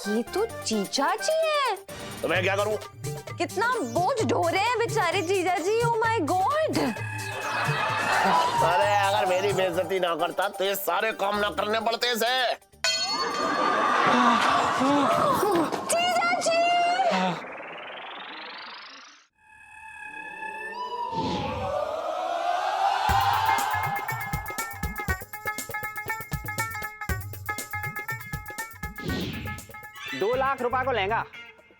ये तो जीजा जी है। तो मैं क्या करूं? कितना बोझ ढो रहे हैं बेचारे जीजा जी। Oh my God. अरे अगर मेरी बेइज्जती ना करता तो ये सारे काम ना करने पड़ते से। जीजा जी। 2 लाख रुपए को लहंगा,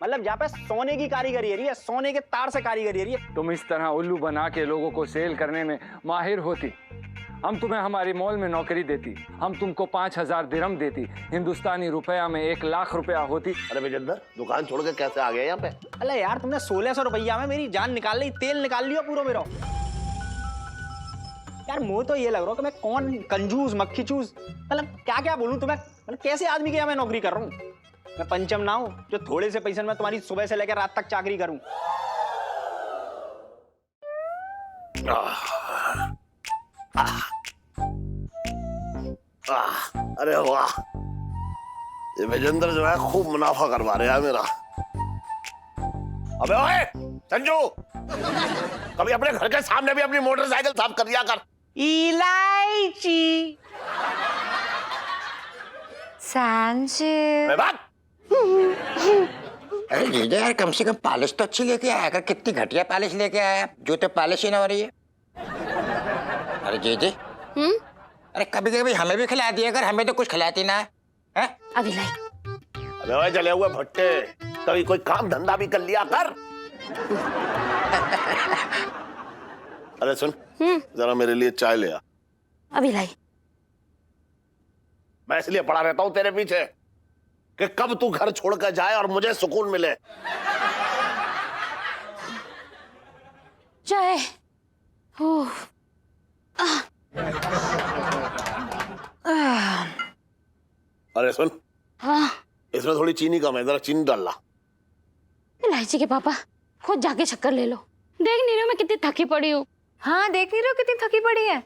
मतलब जहाँ पे सोने की कारीगरी है, ये सोने के तार से कारीगरी है। तुम इस तरह उल्लू बना के लोगों को सेल करने में माहिर होती, हम तुम्हें हमारी मॉल में नौकरी देती, हम तुमको 5,000 दिरहम देती, हिंदुस्तानी रुपया में 1 लाख रुपया होती। अरे विजेंद्र, दुकान छोड़ के कैसे आ गया यहाँ पे? अरे यार, तुमने 1600 रुपया में मेरी जान निकाल ली, तेल निकाल लिया पूरा मेरा। यार मुझे तो ये लग रहा है कि मैं कौन कंजूस मक्खी चूस, मतलब क्या क्या बोलूं तुम्हें, मतलब कैसे आदमी के यहाँ मैं नौकरी कर रहा हूँ। मैं पंचम ना हूं जो थोड़े से पैसे में तुम्हारी सुबह से लेकर रात तक चाकरी करूं। अरे वाह, ये विजेंद्र जो है खूब मुनाफा करवा रहा है मेरा। अबे ओए संजू, कभी अपने घर के सामने भी अपनी मोटरसाइकिल साफ कर दिया कर। इलायची संजू। बात अरे जीजा यार, कम से कम पॉलिश तो अच्छी लेके आया कर। कितनी घटिया पॉलिश लेके आया, जूते पॉलिश ही ना हो रही है। अरे जीजी, अरे कभी कभी हमें भी खिला दिया कर, हमें तो कुछ खिलाती ना है। अभी लाई। अबे ओए जले हुए भट्टे, कभी कोई काम धंधा भी कर लिया कर। अरे सुन, जरा मेरे लिए चाय ले आ। अभी लाई। मैं इसलिए पड़ा रहता हूँ तेरे पीछे कि कब तू घर छोड़कर जाए और मुझे सुकून मिले। चाय। अरे सुन, हाँ। इसमें थोड़ी चीनी कम है, जरा चीनी डाल ला। इलायची के पापा, खुद जाके शक्कर ले लो। देख नहीं रहे हो मैं कितनी थकी पड़ी हूँ। हाँ देख नहीं रहे हो कितनी थकी पड़ी है।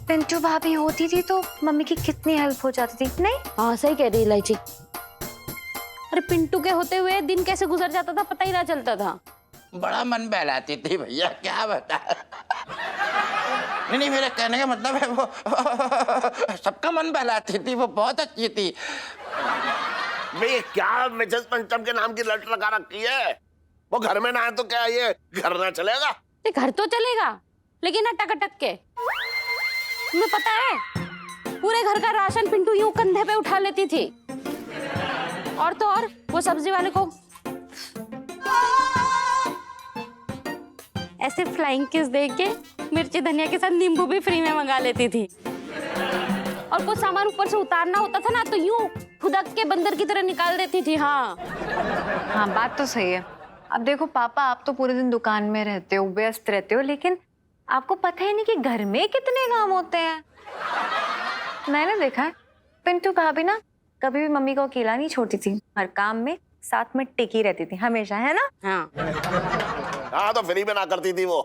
पिंटू भाभी होती थी तो मम्मी की कितनी हेल्प हो जाती थी, नहीं? हाँ सही कह रही इलायची। अरे पिंटू के होते हुए दिन कैसे गुजर जाता था पता ही ना चलता था। बड़ा मन बहलाती थी भैया, क्या बता। नहीं मेरे कहने का मतलब है वो सबका मन बहलाती थी, वो बहुत अच्छी थी। मैं क्या मिसेस पंचम के नाम की लट लगा रखी है? वो घर में ना है तो क्या ये घर ना चलेगा? घर तो चलेगा लेकिन अटक अटक के। तुम्हें पता है पूरे घर का राशन पिंटू यूं कंधे पे उठा लेती थी। और तो और वो सब्जी वाले को ऐसे फ्लाइंग किस दे के मिर्ची धनिया के साथ नींबू भी फ्री में मंगा लेती थी। और कुछ सामान ऊपर से उतारना होता था ना तो यूं खुदक के बंदर की तरह निकाल देती थी। हाँ हाँ बात तो सही है। अब देखो पापा, आप तो पूरे दिन दुकान में रहते हो, व्यस्त रहते हो, लेकिन आपको पता ही नहीं कि घर में कितने काम होते हैं। मैंने देखा है पिंटू भाभी ना कभी भी मम्मी को अकेला नहीं छोड़ती थी, हर काम में साथ में टिकी रहती थी हमेशा, है ना? हाँ तो फ्री में ना करती थी वो।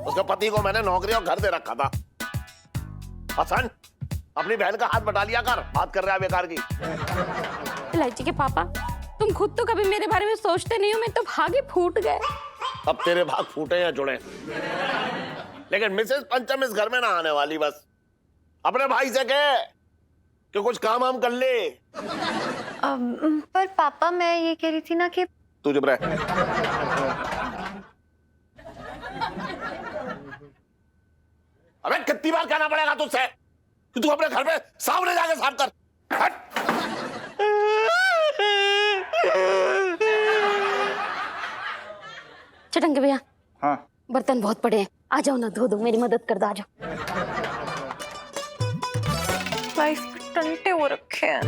उसके पति को मैंने नौकरी और घर दे रखा था। हसन, अपनी बहन का हाथ बटा लिया कर, बात कर रहा है बेकार की। इलायची के पापा, तुम खुद तो कभी मेरे बारे में सोचते नहीं हो। मैं तो भाग ही फूट गए। अब तेरे भाग फूटे या जुड़े, लेकिन मिसेस पंचम इस घर में ना आने वाली। बस अपने भाई से कह कि कुछ काम हम कर ले। पर पापा मैं ये कह रही थी ना कि तू चुप रह। अबे कितनी बार कहना पड़ेगा तुझसे कि तू अपने घर में सामने जाके साफ कर। हट। चटंगे भैया, हाँ बर्तन बहुत पड़े हैं, आ जाओ ना, धो दो, मेरी मदद कर दो, आ जाओ। लाइफ में टंटे हो रखे हैं।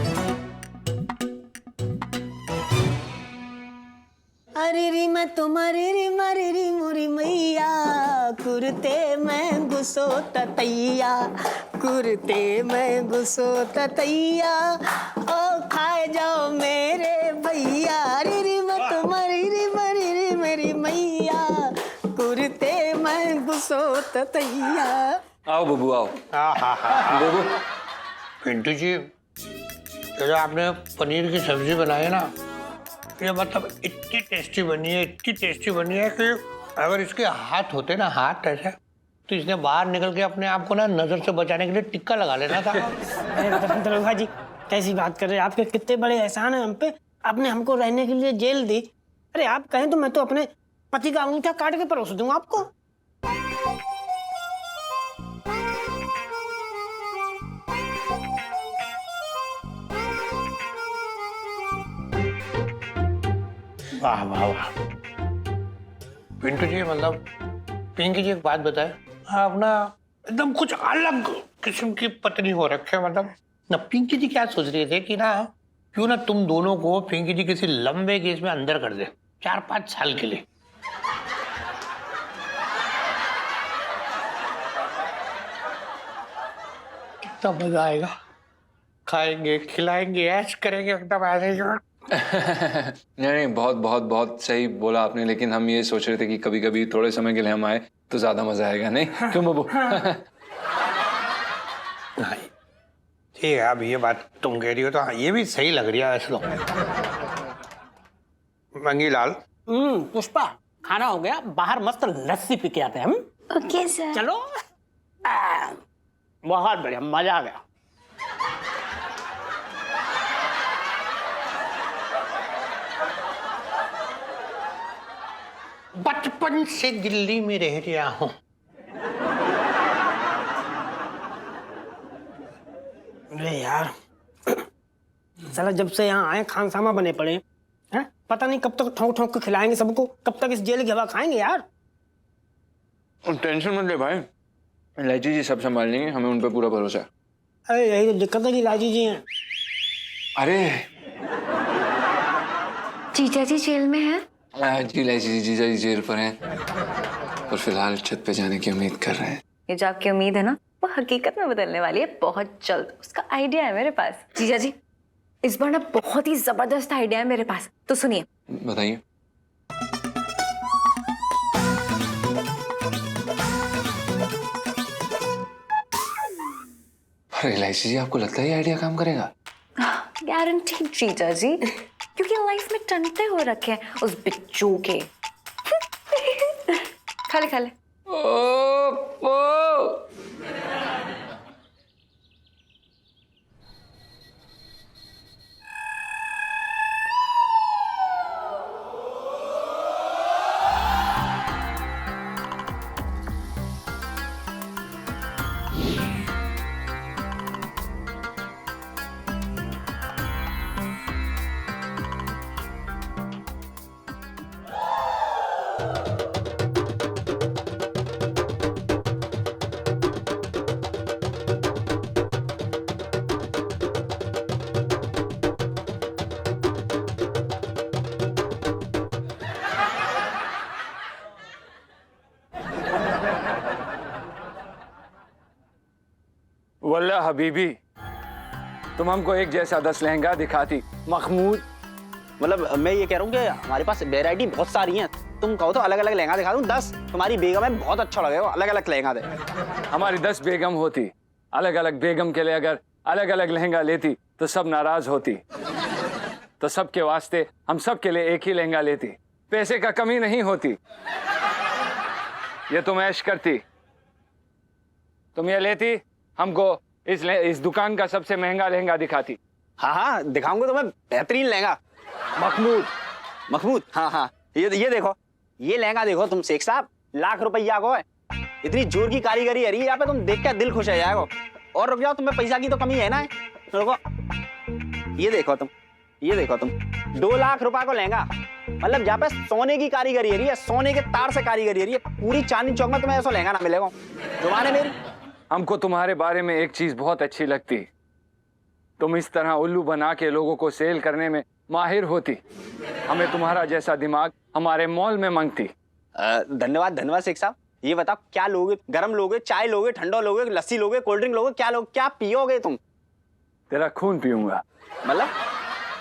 अरे री मैं तुम्हारी री मारी री मोरी मैया, कुर्ते में घुसो ततैया, कुर्ते में घुसो ततैया, ओ खाए जाओ मेरे भैया। अरे री मैं तुम्हारी री मारी री मेरी मैया, कुर्ते में घुसो ततैया। आओ बबू आओ। बबू पिंटू जी, ये जो आपने पनीर की सब्जी बनाई है ना, ये मतलब इतनी टेस्टी बनी है, इतनी टेस्टी बनी है कि अगर इसके हाथ होते ना, हाथ ऐसे, तो इसने बाहर निकल के अपने आप को ना नजर से बचाने के लिए टिक्का लगा लेना था। अरे दरोगा जी, कैसी बात कर रहे हैं? आपके कितने बड़े एहसान है हम पे, आपने हमको रहने के लिए जेल दी। अरे आप कहें तो मैं तो अपने पति का अंगूठा काट के परोस दूंगा आपको। वाह वाह वाह, पिंटू जी, मतलब पिंकी जी एक बात बताए, आप ना एकदम कुछ अलग किस्म की पत्नी हो रखे है। मतलब ना पिंकी जी क्या सोच रहे थे कि ना क्यों ना तुम दोनों को पिंकी जी किसी लंबे केस में अंदर कर दे 4-5 साल के लिए। कितना मजा आएगा, खाएंगे खिलाएंगे ऐश करेंगे एकदम ऐसे ही। नहीं नहीं, बहुत बहुत बहुत सही बोला आपने, लेकिन हम ये सोच रहे थे कि कभी कभी थोड़े समय के लिए हम आए तो ज्यादा मजा आएगा, नहीं? क्यों बाबू? ठीक है, अब ये बात तुम कह रही हो तो हाँ, ये भी सही लग रही है वैसे तो। मंगीलाल, पुष्पा, खाना हो गया, बाहर मस्त लस्सी पी के आते हैं हम। Okay sir. चलो। बहुत बढ़िया, मजा आ गया। बचपन से दिल्ली में रह रहा हूँ। अरे यार, साला जब से यहाँ आए खानसामा बने पड़े हैं, पता नहीं कब तक ठोक ठोक के खिलाएंगे सबको, कब तक इस जेल की हवा खाएंगे यार। टेंशन मत ले भाई, इलायची जी सब संभाल लेंगे, हमें उन पर पूरा भरोसा है। अरे यही तो दिक्कत है कि लाजी जी हैं। अरे जीजा जी जेल में है? जी इलायची जी, जीजा जी जेल पर हैं और फिलहाल छत पे जाने की उम्मीद कर रहे हैं। ये जो आपकी उम्मीद है ना, वो हकीकत में बदलने वाली है बहुत जल्द। उसका आइडिया है मेरे पास। जीजा जी, इस बार ना बहुत ही जबरदस्त आइडिया है मेरे पास, तो सुनिए। बताइए। अरे इलायची जी, आपको लगता है ये आइडिया काम करेगा? गारंटी जीजा जी, क्योंकि लाइफ में टंटे हो रखे हैं उस बिच्चू के। खा ले खा ले। वल्ला हबीबी, तुम हमको एक जैसा 10 लहंगा दिखाती। महमूद, मतलब मैं ये कह रहा हूँ कि हमारे पास वैरायटी बहुत सारी है, तुम कहो तो अलग अलग लहंगा दिखा दूँ 10। तुम्हारी बेगम है, बहुत अच्छा लगेगा, अलग अलग लहंगा दे। हमारी 10 बेगम होती, अलग अलग बेगम के लिए अगर अलग अलग लहंगा लेती तो सब नाराज होती। तो सबके वास्ते हम सब के लिए एक ही लहंगा लेती, पैसे का कमी नहीं होती। ये तुम ऐश करती, तुम ये लेती, हमको इस दुकान का सबसे महंगा लहंगा दिखाती। हाँ हाँ, दिखाऊंगा तुम्हें बेहतरीन लहंगा। महमूद, महमूद, हाँ हाँ, ये देखो, ये लहंगा देखो तुम शेख साहब, लाख रुपया को है। इतनी जोर की कारीगरी है यहाँ पे, तुम देख कर दिल खुश हो जाएगा। और रुक जाओ, तुम्हें पैसा की तो कमी है ना। रुको, ये देखो तुम, ये देखो तुम, 2 लाख रुपए को लहंगा, मतलब जहाँ पे सोने की कारीगरी है, सोने के तार से कारीगरी है, पूरी चांदनी चौक में तुम्हें ऐसा लहंगा ना मिलेगा। जुबान मेरी। हमको तुम्हारे बारे में एक चीज बहुत अच्छी लगती, तुम इस तरह उल्लू बना के लोगों को सेल करने में माहिर होती। हमें तुम्हारा जैसा दिमाग हमारे मॉल में मांगती। धन्यवाद धन्यवाद शेख साहब। ये बताओ, क्या लोगे? गरम लोगे, चाय लोगे, ठंडा लोगे, लस्सी लोगे, कोल्ड ड्रिंक लोगे, क्या लोगे, क्या पियोगे तुम? तेरा खून पीऊंगा। मतलब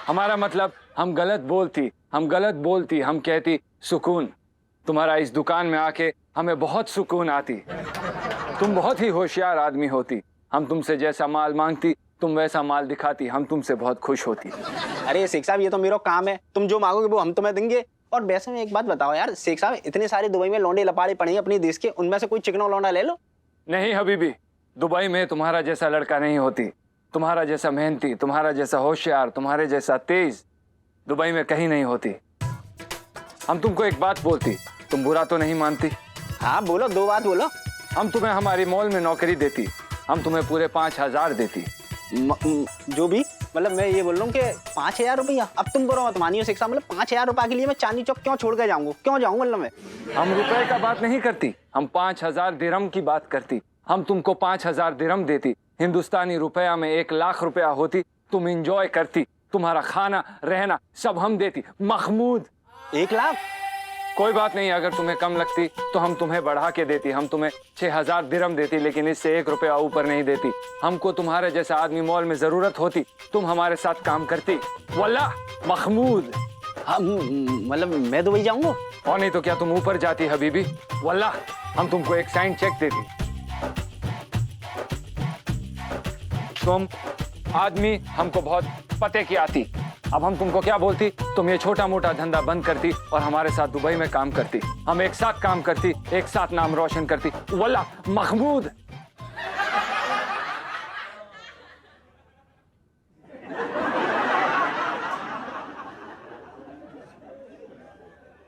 हमारा मतलब, हम गलत बोलती, हम कहती सुकून। तुम्हारा इस दुकान में आके हमें बहुत सुकून आती। तुम बहुत ही होशियार आदमी होती, हम तुमसे जैसा माल मांगती तुम वैसा माल दिखाती, हम तुमसे बहुत खुश होती। अरे शेख साहब ये तो मेरा काम है, तुम जो मांगोगे वो हम तुम्हें देंगे। और वैसे में एक बात बताओ यार शेख साहब, इतने सारे दुबई में लौंडे लपाड़े पड़े हैं अपने देश के, उनमें से कोई चिकना लौंडा ले लो। नहीं हबीबी, दुबई में तुम्हारा जैसा लड़का नहीं होती, तुम्हारा जैसा मेहनती, तुम्हारा जैसा होशियार, तुम्हारे जैसा तेज दुबई में कहीं नहीं होती। हम तुमको एक बात बोलती, तुम बुरा तो नहीं मानती? हाँ बोलो, दो बात बोलो। हम तुम्हें हमारी मॉल में नौकरी देती, हम तुम्हें पूरे 5,000 देती। जो भी, मतलब मैं ये बोल रहा हूँ कि 5,000 रुपया। अब तुम बोलो मत मानियो शेख साहब, मतलब 5,000 रुपए के लिए मैं चांदनी चौक क्यों छोड़ के जाऊंगा, क्यों जाऊँ मतलब मैं? हम रुपए का बात नहीं करती, हम 5,000 दिरहम की बात करती। हम तुमको 5,000 दिरहम देती, हिंदुस्तानी रुपया में 1,00,000 रुपया होती, तुम इंजॉय करती, तुम्हारा खाना रहना सब हम देती। महमूद 1,00,000? कोई बात नहीं, अगर तुम्हें कम लगती तो हम तुम्हें बढ़ा के देती, हम तुम्हें 6,000 दिरहम देती, लेकिन इससे 1 रुपया ऊपर नहीं देती। हमको तुम्हारे जैसा आदमी मॉल में जरूरत होती, तुम हमारे साथ काम करती। वल्लाह महमूद। मतलब मैं दुबई जाऊंगा? और नहीं तो क्या तुम ऊपर जाती हबीबी? वल्लाह हम तुमको एक साइन चेक देती। तुम आदमी हमको बहुत पते की आती, अब हम तुमको क्या बोलती, तुम ये छोटा मोटा धंधा बंद करती और हमारे साथ दुबई में काम करती, हम एक साथ काम करती, एक साथ नाम रोशन करती। वल्लाह महमूद।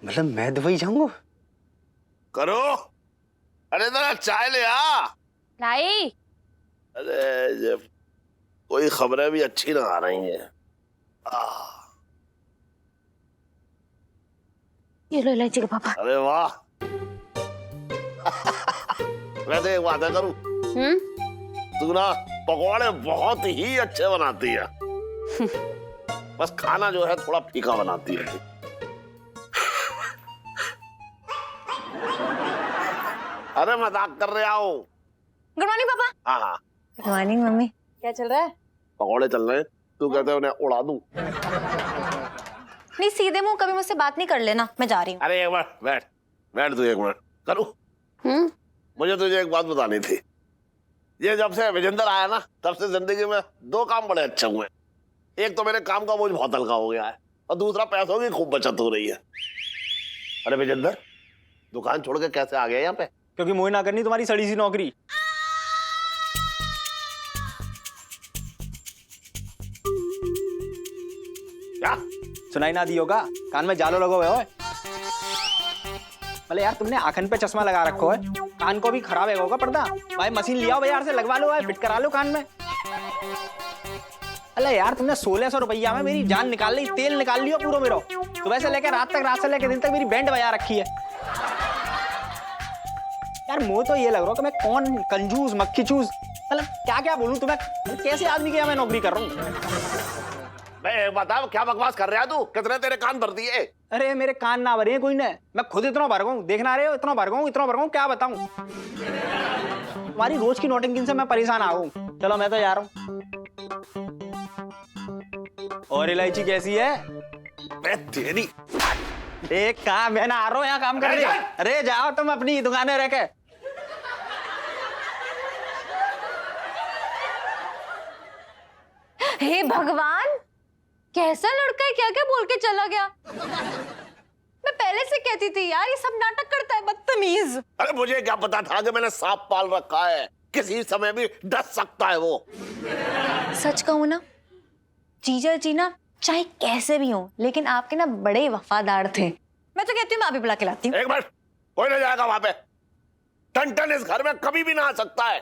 मतलब मैं दुबई जाऊंगा? करो, अरे जरा चाय ले आ। लाई। अरे जब कोई खबरें भी अच्छी ना आ रही हैं। ये लो इलायची का पापा। अरे वाह। वैसे एक बात है करूं, तू ना पकौड़े बहुत ही अच्छे बनाती है, बस खाना जो है थोड़ा फीका बनाती है। अरे मजाक कर रहे आओ। गुड मॉर्निंग पापा। हाँ, गुड मॉर्निंग मम्मी। क्या चल रहा है? पकौड़े चल रहे हैं, तू कहते उन्हें उड़ा दूं? नहीं सीधे मुंह कभी मुझसे बात नहीं कर लेना, मैं जा रही हूँ। अरे एक बार बैठ, बैठ तू एक मिनट। करूं, मुझे तुझे एक बात बतानी थी। ये जब से विजेंद्र आया ना, तब से जिंदगी में 2 काम बड़े अच्छे हुए। एक तो मेरे काम का बोझ बहुत हल्का हो गया है, और दूसरा पैसों की खूब बचत हो रही है। अरे विजेंद्र, दुकान छोड़ के कैसे आ गया यहाँ पे? क्योंकि मोह ना करनी तुम्हारी सड़ी सी नौकरी। क्या सुनाई ना दी होगा, कान में जालो लगो हुए हो। भले यार तुमने आंखन पे चश्मा लगा रखो है, कान को भी खराब है होगा पर्दा। भाई मशीन लिया बाजार से, लगवा लो भाई, फिट करा लो कान में। अरे यार तुमने 1,600 रुपया में मेरी जान निकाल ली, तेल निकाल लियो पूरा मेरा। सुबह से लेकर रात तक, रात से लेकर दिन तक मेरी बैंड बजा रखी है। यार मुझे तो ये लग रहा है कि मैं कौन कंजूस मक्खी चूस, मतलब क्या क्या बोलूं तुम्हें, कैसे आदमी के यहाँ मैं नौकरी कर रहा हूँ। मैं बताओ क्या बकवास कर रहा तू? कितने तेरे कान भर दिए? अरे मेरे कान ना भरे हैं कोई ने, मैं खुद इतना भर गया हूं, देखना रहे हो, इतना भर गया हूं, इतना भर गया हूं, क्या बताऊं। तुम्हारी रोज की नोटिंग से मैं परेशान आ गया। चलो मैं तो जा रहा हूं। और इलायची कैसी है? मैं तेरी एक काम है ना, आ रहा हूं यहाँ काम कर रही। अरे जाओ तुम अपनी दुकानें रह के। हे भगवान, कैसा लड़का है, क्या क्या बोल के चला गया। मैं पहले से कहती थी यार, ये सब नाटक करता है, बदतमीज। अरे मुझे क्या पता था कि मैंने सांप पाल रखा है, किसी समय भी डस सकता है वो। सच कहूं ना, जीजा जी ना चाहे कैसे भी हो, लेकिन आपके ना बड़े वफादार थे। मैं तो कहती हूँ मैं अभी बुला के लाती हूँ। एक मिनट, कोई नहीं जाएगा वहां पे। टन इस घर में कभी भी ना आ सकता है।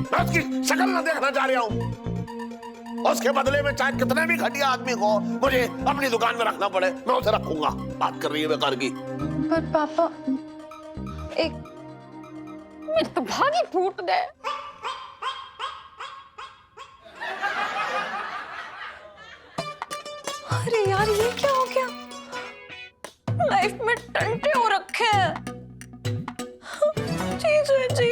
मैं उसकी शक्ल ना देखना चाह रहा हूँ। उसके बदले में चाहे कितने भी घटिया आदमी को मुझे अपनी दुकान में रखना पड़े, मैं उसे रखूंगा। बात कर रही है बेकार की। पर पापा एक मेरे तो भागी फूट गए। अरे यार ये क्या हो गया, लाइफ में टंटे हो रखे हैं। जीजा जी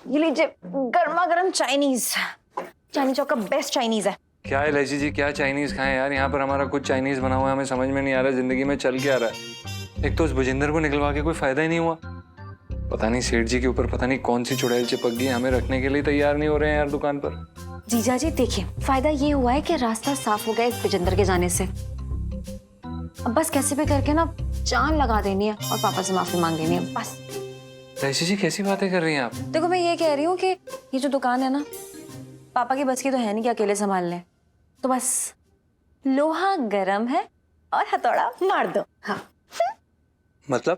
ये लीजिए गर्मा गर्म चाइनीज, चाइनीज चौक का बेस्ट चाइनीज है। क्या है लैसी जी, क्या चाइनीज खाएं यार? यहाँ पर हमारा कुछ चाइनीज बना हुआ है, हमें समझ में नहीं आ रहा जिंदगी में चल क्या रहा है। एक तो उस भुजिंदर को निकलवा के कोई फायदा ही नहीं हुआ। पता नहीं सेठ जी के ऊपर पता नहीं कौन सी चुड़ैल चिपक गई, हमें रखने के लिए तैयार नहीं हो रहे हैं यार दुकान पर। जीजा जी देखिए, फायदा ये हुआ है कि रास्ता साफ हो गया इस विजेंद्र के जाने से। अब बस कैसे भी करके ना जान लगा देनी है और पापा से माफी मांग लेनी है बस। लैसी जी कैसी बातें कर रही हैं आप? देखो मैं ये कह रही हूँ कि ये जो दुकान है ना, पापा की बस की तो है नहीं कि अकेले संभाल लें, तो बस लोहा गरम है और हथौड़ा मार दो। हाँ मतलब?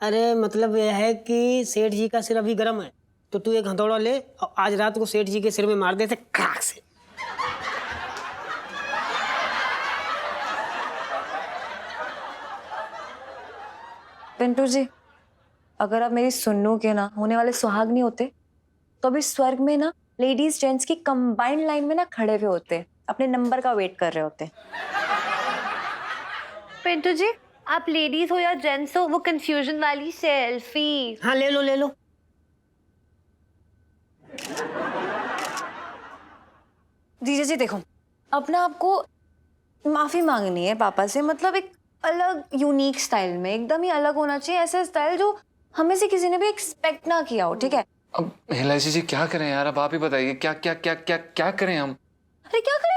अरे मतलब यह है कि सेठ जी का सिर अभी गर्म है, तो तू एक हथौड़ा ले और आज रात को सेठ जी के सिर में मार देते खड़ाक से। पिंटू जी, अगर आप मेरी सुन्नू के ना होने वाले सुहाग नहीं होते तो अभी स्वर्ग में ना लेडीज जेंट्स की कंबाइंड लाइन में ना खड़े हुए होते, अपने नंबर का वेट कर रहे होते। पिंटू जी, आप लेडीज हो या जेंट्स हो, वो कंफ्यूजन वाली सेल्फी। हाँ ले लो ले लो। जीजा जी देखो, अपना आपको माफी मांगनी है पापा से, मतलब एक अलग यूनिक स्टाइल में, एकदम ही अलग होना चाहिए, ऐसा स्टाइल जो हमें से किसी ने भी एक्सपेक्ट ना किया हो, ठीक है? अब लैसी जी क्या करें यार, अब आप ही बताइए क्या क्या क्या क्या क्या करें हम? अरे क्या करें?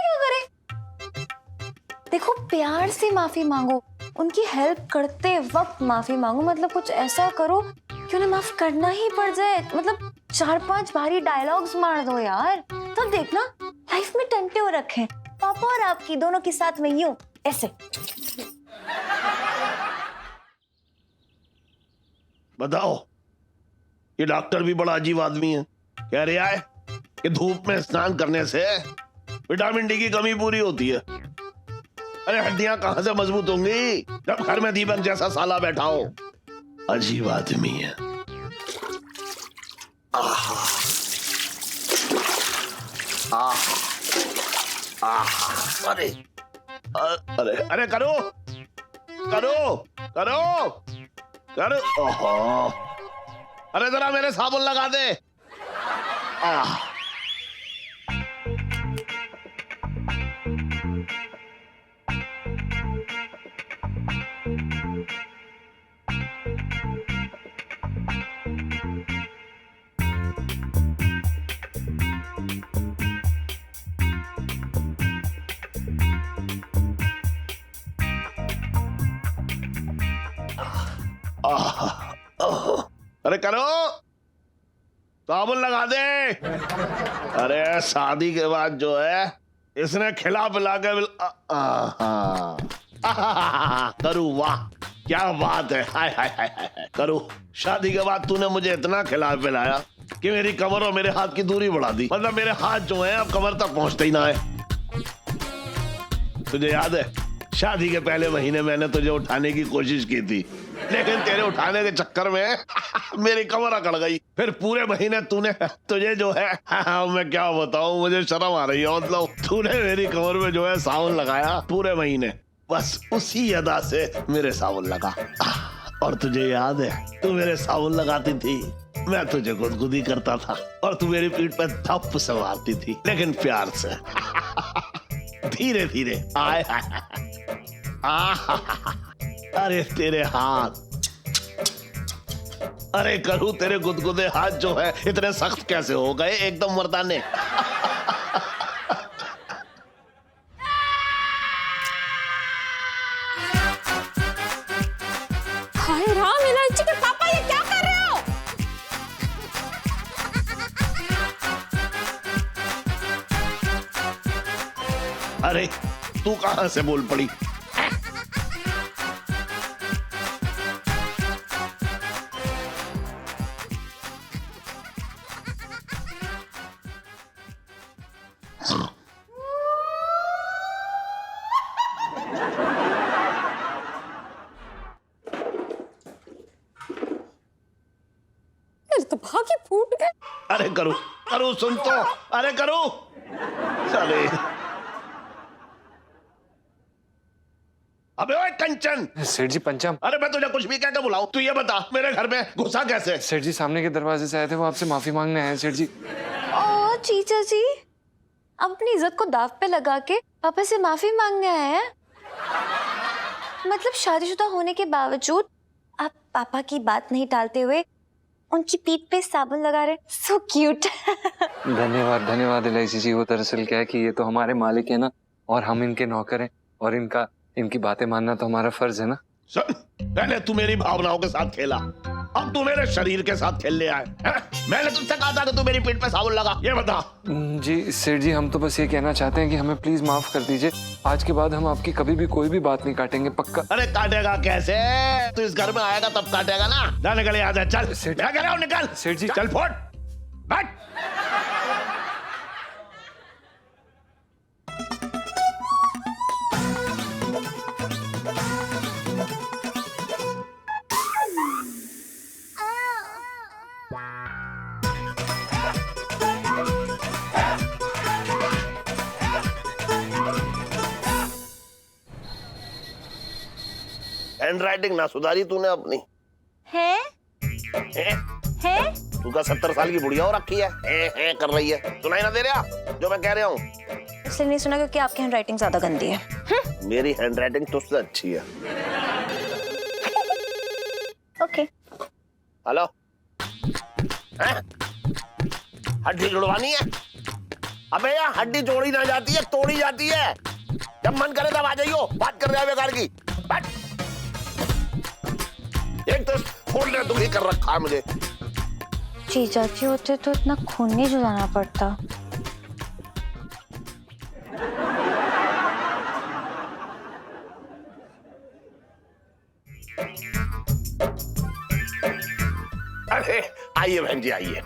देखो प्यार से माफी मांगो, उनकी हेल्प करते वक्त माफी मांगो, मतलब कुछ ऐसा करो कि उन्हें माफ करना ही पड़ जाए, मतलब 4-5 भारी डायलॉग्स मार दो यार, तो देखना लाइफ में टंटे हो रखे हैं पापा और आपकी दोनों के साथ में यूं ऐसे। बताओ, ये डॉक्टर भी बड़ा अजीब आदमी है। कह रहा है कि धूप में स्नान करने से विटामिन डी की कमी पूरी होती है। अरे हड्डियां कहां से मजबूत होंगी जब घर में दीपक जैसा साला बैठा हो। अजीब आदमी है। आहा, आहा, आहा, अरे अरे अरे करो करो करो करो। ओहो, अरे जरा मेरे साबुन लगा दे। आह, अरे करो, साबुन लगा दे। अरे शादी के बाद जो है इसने खिला पिला के करू, वाह क्या बात है। हाय हाय हाय हाय करू, शादी के बाद तूने मुझे इतना खिला पिलाया कि मेरी कमर और मेरे हाथ की दूरी बढ़ा दी। मतलब मेरे हाथ जो है अब कमर तक पहुंचते ही ना है। तुझे याद है शादी के पहले महीने मैंने तुझे उठाने की कोशिश की थी, लेकिन तेरे उठाने के चक्कर में मेरी कमर अकड़ गई। फिर पूरे महीने तूने तुझे जो है मैं क्या बताऊं, मुझे शर्म आ रही है। मतलब तूने मेरी कमर में जो है साबुन लगाया पूरे महीने, बस उसी अदा से मेरे साबुन लगा। और तुझे याद है तू मेरे साबुन लगाती थी, मैं तुझे गुदगुदी करता था और तू मेरी पीठ पे थप से मारती थी, लेकिन प्यार से धीरे धीरे। आए अरे तेरे हाथ, अरे करूँ तेरे गुदगुदे हाथ जो है इतने सख्त कैसे हो गए, एकदम मर्दाने। हाय राम इलायची के पापा, ये क्या कर रहे हो? अरे तू कहां से बोल पड़ी? मेरे तो भागे फूट गए। अरे करू करू सुन तो, अरे करू चले। अबे ओए कंचन। सेठ जी पंचम। अरे मैं तुझे कुछ भी कहकर बुलाऊं, तू ये बता मेरे घर में घुसा कैसे? सेठ जी सामने के दरवाजे से आए थे, वो आपसे माफी मांगने आए हैं सेठ जी। ओ जीजा जी, आप अपनी इज्जत को दाव पे लगा के पापा से माफी मांगने आए हैं? मतलब शादीशुदा होने के बावजूद आप पापा की बात नहीं टालते हुए उनकी पीठ पे साबुन लगा रहे। So cute. धन्यवाद धन्यवाद इलायची जी। वो दरअसल क्या है कि ये तो हमारे मालिक है ना, और हम इनके नौकर हैं, और इनकी बातें मानना तो हमारा फर्ज है ना। सुन, पहले तू मेरी भावनाओं के साथ खेला, अब तू मेरे शरीर के साथ खेलने आए हैं? मैंने तुझसे कहा था कि तू मेरी पीठ पे साबुन लगा, ये बता। जी सेठ जी, हम तो बस ये कहना चाहते हैं कि हमें प्लीज माफ कर दीजिए। आज के बाद हम आपकी कभी भी कोई भी बात नहीं काटेंगे, पक्का। अरे काटेगा कैसे? तू इस घर में आएगा तब काटेगा ना। जा निकल यहाँ से, चल। सेठ- क्या कह रहा हूँ, निकल। सेठ जी- चल फोड़, बैठ। हैंड राइटिंग ना सुधारी तूने अपनी? है? है? है? तू का 70 साल की बुढ़िया हो रखी है कर रही है। सुनाई ना दे रहा जो मैं कह रहा हूँ? इसलिए नहीं सुना क्योंकि आपकी हैंड राइटिंग ज्यादा गंदी है। मेरी हैंड राइटिंग तुझसे अच्छी है। ओके। हेलो, हड्डी जुड़वानी है? अबे यार, हड्डी जोड़ी ना जाती है, तोड़ी जाती है। जब मन करे तब आ जाइयो, बात कर रहे हैं बेकार की। बैठ। एक तो फोन ने दुखी कर रखा है मुझे। जीजा जी होते तो इतना खून नहीं जुलाना पड़ता। अरे आइए बहन जी, आइए।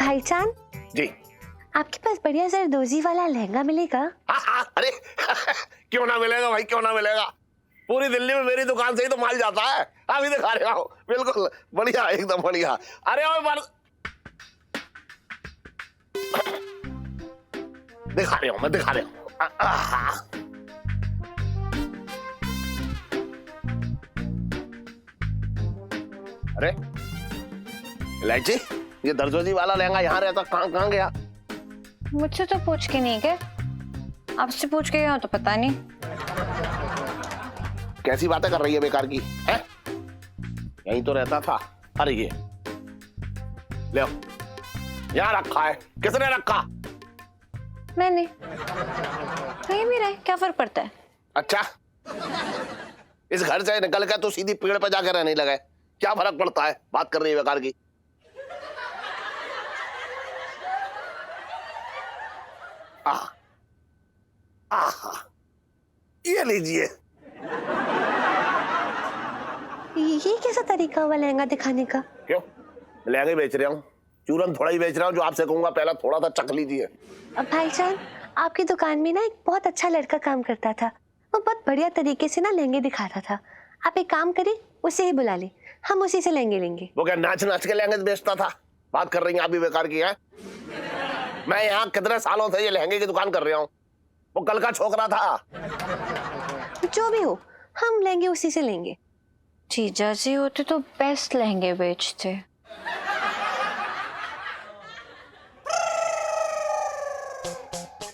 भाईजान, जी आपके पास बढ़िया जरदोजी वाला लहंगा मिलेगा? अरे क्यों ना मिलेगा भाई, क्यों ना मिलेगा। पूरी दिल्ली में मेरी दुकान से ही तो माल जाता है। अभी दिखा रहा हूँ, बिल्कुल बढ़िया, एकदम बढ़िया। अरे दिखा रहा हूँ, मैं दिखा रहा हूँ। अरे इलायची, ये दरजोजी वाला लहंगा यहाँ रहता, कहाँ गया? मुझसे तो पूछ के नहीं गए, आपसे पूछ के गया तो पता नहीं। कैसी बातें कर रही है बेकार की है? यहीं तो रहता था। अरे ये ले, यहाँ रखा है। किसने रखा? मैंने। कहीं भी रहे, क्या फर्क पड़ता है? अच्छा, इस घर से निकल कर तो सीधी पेड़ पर जाकर रहने लगा, क्या फर्क पड़ता है? बात कर रही है बेकार की। ये लीजिए। ये कैसा तरीका हुआ लहंगा दिखाने का? क्यों, लहंगे बेच रहा हूँ, चूरन थोड़ा ही बेच रहा हूँ। जो आपसे कहूंगा पहला थोड़ा सा चख लीजिए। अब भाईजान, आपकी दुकान में ना एक बहुत अच्छा लड़का काम करता था, वो बहुत बढ़िया तरीके से ना लहंगे दिखाता था। आप एक काम करिए, उसे ही बुला ले, हम उसी से लहंगे लेंगे। वो क्या नाच नाच के लहंगे बेचता था? बात कर रही हैं आप भी बेकार की है। मैं यहाँ कितने सालों से ये लहंगे की दुकान कर रहा हूँ, वो कल का छोकरा था। जो भी हो, हम लहंगे उसी से लेंगे। जीजा जी होते तो बेस्ट लहंगे बेचते।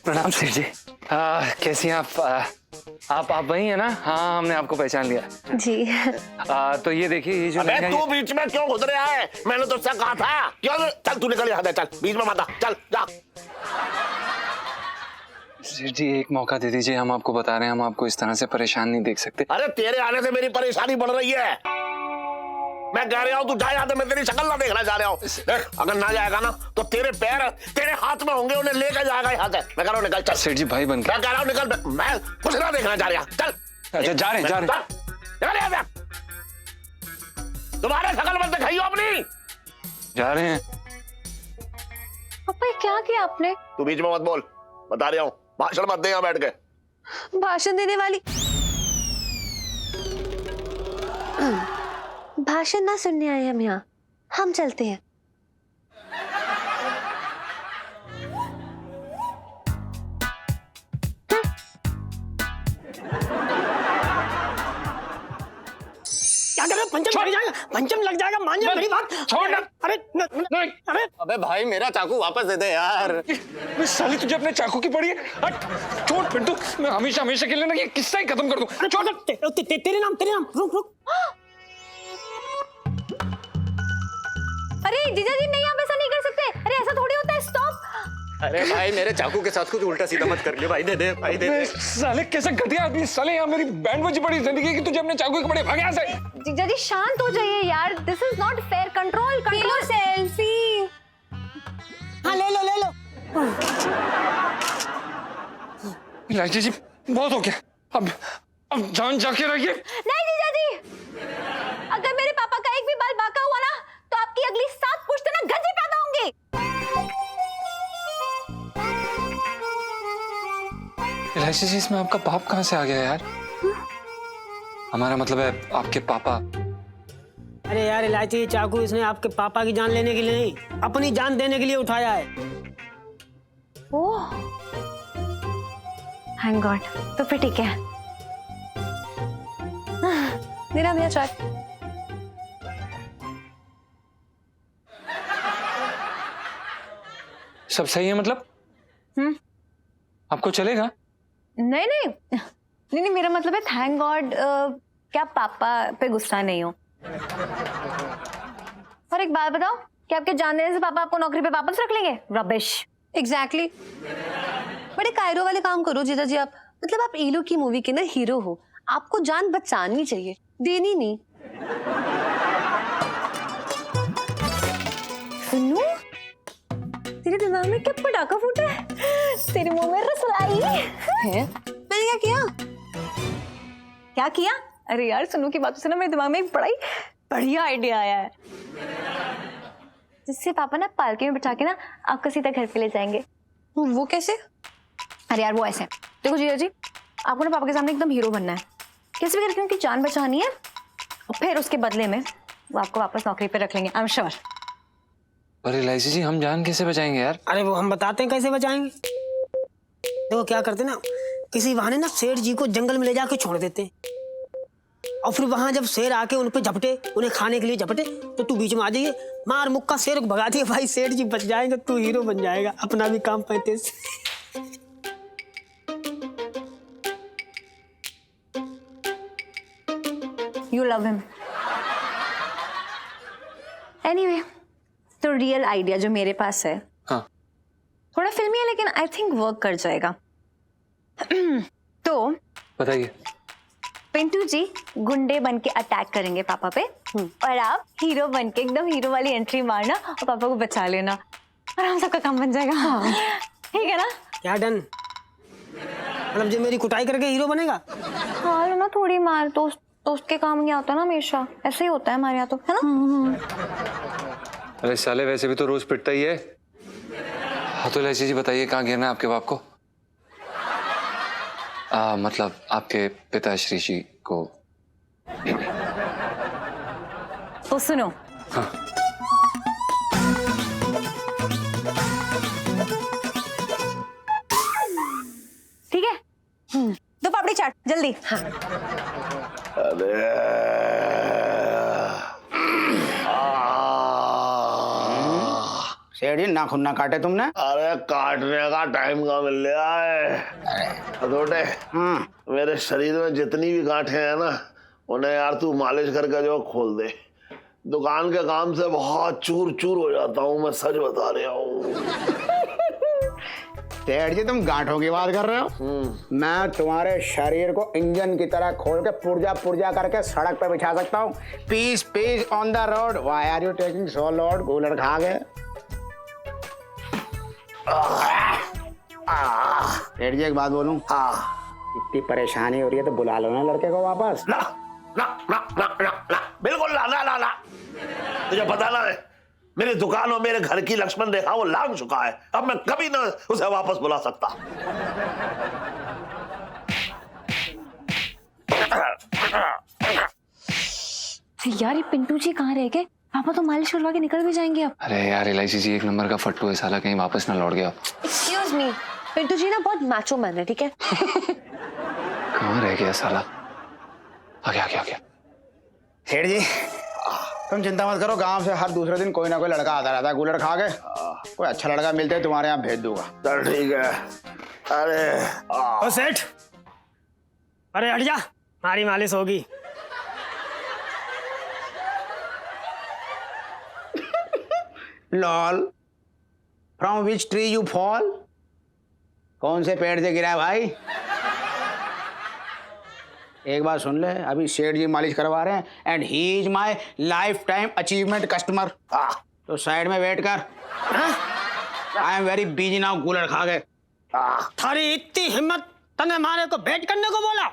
प्रणाम सेठ जी। कैसी हैं आप वही है ना? हाँ, हमने आपको पहचान लिया जी। तो ये देखिए, ये जो अबे लहंगा तू बीच में क्यों घुस रहा है? मैंने तो उससे कहा था। क्यों? चल तू निकल यहाँ से, चल बीच में मत आ, चल जा। सेठ जी एक मौका दे दीजिए, हम आपको बता रहे हैं, हम आपको इस तरह से परेशान नहीं देख सकते। अरे तेरे आने से मेरी परेशानी बढ़ रही है। मैं कह रहा हूँ तू जा यहाँ से, मैं तेरी शक्ल ना देखना चाह रहा हूँ। देख, अगर ना जाएगा ना तो तेरे पैर तेरे हाथ में होंगे, उन्हें लेकर जाएगा यहाँ से। मैं कह रहा हूँ निकल, चल। सेठ जी भाई बन के। मैं कह रहा हूँ निकल, मैं कुछ ना देखना चाह रहा। चल। अच्छा, जा रहे हैं। तुम्हारे शक्ल मत दिखाइयो अपनी। जा रहे हैं। पापा क्या किया आपने? तू बीच में मत बोल, बता रहा हूँ। भाषण मत दे यहाँ बैठ के। भाषण देने वाली? भाषण ना सुनने आए हम यहाँ, हम चलते हैं। क्या कर रहे पंचम लग जाएगा, पंचम लग जाएगा, मान जा मेरी बात। छोड़ ना। अरे नहीं अरे अबे भाई मेरा चाकू वापस दे दे यार। मैं साली तुझे अपने चाकू की पड़ी है। हट छोड़ पिंटू, मैं हमेशा हमेशा के लिए ना ये किस्सा ही खत्म कर दूं। अरे छोड़ तेरे नाम रुक। अरे जीजा जी नहीं, आप ऐसा नहीं कर सकते। अरे ऐसा थोड़ी होता है, स्टॉप। अरे भाई मेरे चाकू के साथ कुछ उल्टा सीधा मत कर ले भाई, दे दे भाई दे मैं दे। साले कैसे घटिया आदमी, साले यहाँ मेरी बैंड बजी पड़ी जिंदगी की, तुझे अपने चाकू की पड़ी, भाग यहाँ से। जीजा जी शांत हो जाइए यार, this is not fair. Control selfie. हाँ ले लो। इलायची जी बहुत हो गया, अब जान जाके रहिए। नहीं जीजा जी, अगर मेरे पापा का एक भी बाल बाका हुआ ना तो आपकी अगली 7 पुश्तें ना गंजे पैदा होंगे। इलायची जी इसमें आपका बाप कहाँ से आ गया यार? हमारा मतलब है आपके पापा। अरे यार इलायची, चाकू इसने आपके पापा की जान लेने के लिए नहीं, अपनी जान देने के लिए उठाया है। ओह थैंक गॉड, तो फिर ठीक है। मेरा भैया चाय। सब सही है मतलब? आपको चलेगा? नहीं, मेरा मतलब है थैंक गॉड क्या पापा पे गुस्सा नहीं हो। और एक बात बताओ, क्या आपके जान देने से पापा आपको नौकरी पे वापस रख लेंगे? रबिश। एग्जैक्टली। बड़े कायरो वाले काम करो जीजा जी आप, मतलब आप एलो की मूवी के ना हीरो हो, आपको जान बचानी चाहिए, देनी नहीं। सुनो, तेरे दिमाग में क्या पटाखा फूटा है? तेरे मुंह में रसलाई है। मैंने क्या किया? क्या किया? अरे यार सुनो की बातों से ना मेरे दिमाग में एक बड़ा ही बढ़िया आइडिया आया है, जिससे पापा ना पालकी में बिठा के ना आपको सीधा घर पे ले जाएंगे। वो कैसे? अरे यार वो ऐसे, देखो जीजा जी, आपको ना पापा के सामने एकदम हीरो बनना है, कैसे भी करके उनकी जान बचानी है, और फिर उसके बदले में वो आपको वापस नौकरी पे रख लेंगे, आई एम श्योर। पर इलायची जी हम जान कैसे बचाएंगे यार? अरे वो हम बताते हैं कैसे बचाएंगे। देखो क्या करते ना, किसी बहाने ना शेर जी को जंगल में ले जाके छोड़ देते हैं, और फिर वहां जब शेर आके उन पे झपटे, उन्हें खाने के लिए झपटे, तो तू बीच में आ जाइए, मार मुक्का शेर को भगा दिए, भाई शेर जी बच जाएंगे, तू हीरो बन जाएगा, अपना भी काम पैते से। You love him. Anyway, तो रियल आइडिया जो मेरे पास है, हाँ थोड़ा फिल्मी है लेकिन आई थिंक वर्क कर जाएगा। तो बताइए। पिंटू जी गुंडे बन के अटैक करेंगे पापा पे, और आप हीरो बन के एकदम हीरो वाली एंट्री मारना और पापा को बचा लेना, और हम सबका काम बन जाएगा। हाँ। ठीक है ना? क्या डन? मतलब जो मेरी कुटाई करके हीरो बनेगा? हाँ ना, थोड़ी मार दोस्त के काम नहीं आता ना, हमेशा ऐसे ही होता है हमारे यहाँ तो, है ना? अरे साले वैसे भी तो रोज पिटता ही है। हाँ तो इलायची जी बताइए कहाँ गिरना है आपके बाप को? मतलब आपके पिताश्री जी को। तो सुनो, हाँ। ठीक है, दो पापड़ी चाट जल्दी। हाँ। शेर जी नाखून ना काटे तुमने? अरे काटने का टाइम कहाँ मिल रहा है अदोटे। मेरे शरीर में जितनी भी गांठें हैं ना, उन्हें यार तू मालिश करके जो खोल दे। दुकान के काम से बहुत चूर चूर हो जाता हूँ, मैं सच बता रहा हूँ। शेर जी तुम गांठों की बात कर रहे हो? मैं तुम्हारे शरीर को इंजन की तरह खोल के पुर्जा पुर्जा करके सड़क पे बिछा सकता हूँ। Piece piece on the road, why are you taking so lord? Cooler खा गए। शेर जी एक बात बोलूं? हाँ। इतनी परेशानी हो रही है तो बुला लो ना लड़के को वापस। ना ना ना ना ना ना बिल्कुल ना ना ना ना। तुझे पता ना है, मेरी दुकान और मेरे घर की लक्ष्मण रेखा वो लांग चुका है, अब मैं कभी ना उसे वापस बुला सकता। यार ये पिंटू जी कहाँ रह गए? पापा तो मालिश करवा के निकल भी जाएंगे अब। अरे यार इलायची जी एक नंबर का फट्टू है साला, कहीं वापस ना लौट गया। एक्सक्यूज मी, पिंटू जी ना बहुत मैचो मैन है, ठीक है? कहाँ रह गया साला? आ गया। सेठ जी तुम चिंता मत करो, गांव से हर दूसरे दिन कोई ना कोई लड़का आता रहता है गुलड़ खा के। कोई अच्छा लड़का मिलते है तुम्हारे यहाँ भेज दूंगा। चल ठीक है। अरे ओ सेठ, अरे हट जा, हमारी मालिश होगी। Lol from which tree you fall, कौन से पेड़ से गिरा है भाई? एक बात सुन ले, अभी सेठ जी मालिश करवा रहे हैं and he is my life time achievement customer. तो साइड में वेट कर, I am very busy now cooler खा के। थारी इतनी हिम्मत, तने मारे को भेंट करने को बोला?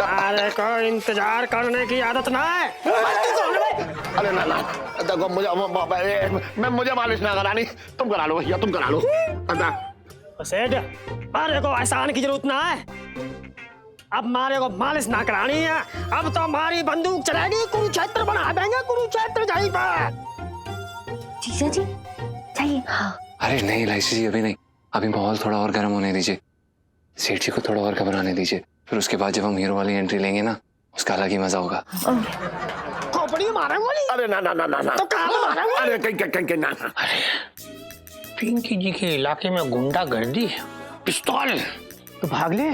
अरे को इंतजार करने की आदत ना है। अरे ना ना, देखो मुझे मालिश ना करानी, तुम करा लो भैया, तुम करा लो। सेठ, मारे को एहसान की जरूरत ना है। अब मारे को मालिश ना करानी है, अब तो हमारी बंदूक चलेगी, कुरुक्षेत्र बना देंगे, कुरुक्षेत्र जाई पर। जीजा जी चाहिए? हाँ। अरे नहीं लाइसी जी, अभी नहीं, अभी माहौल थोड़ा और गर्म होने दीजिए, सेठ जी को थोड़ा और घबराने दीजिए, फिर उसके बाद जब हम हीरो वाली एंट्री लेंगे ना, उसका अलग ही मजा होगा। खोपड़ी मारे गोली? अरे ना ना ना ना ना, तो कहाँ मारे गोली? अरे कहीं ना। अरे पिंकी जी के इलाके में गुंडागर्दी, पिस्तौल, तो भाग ले।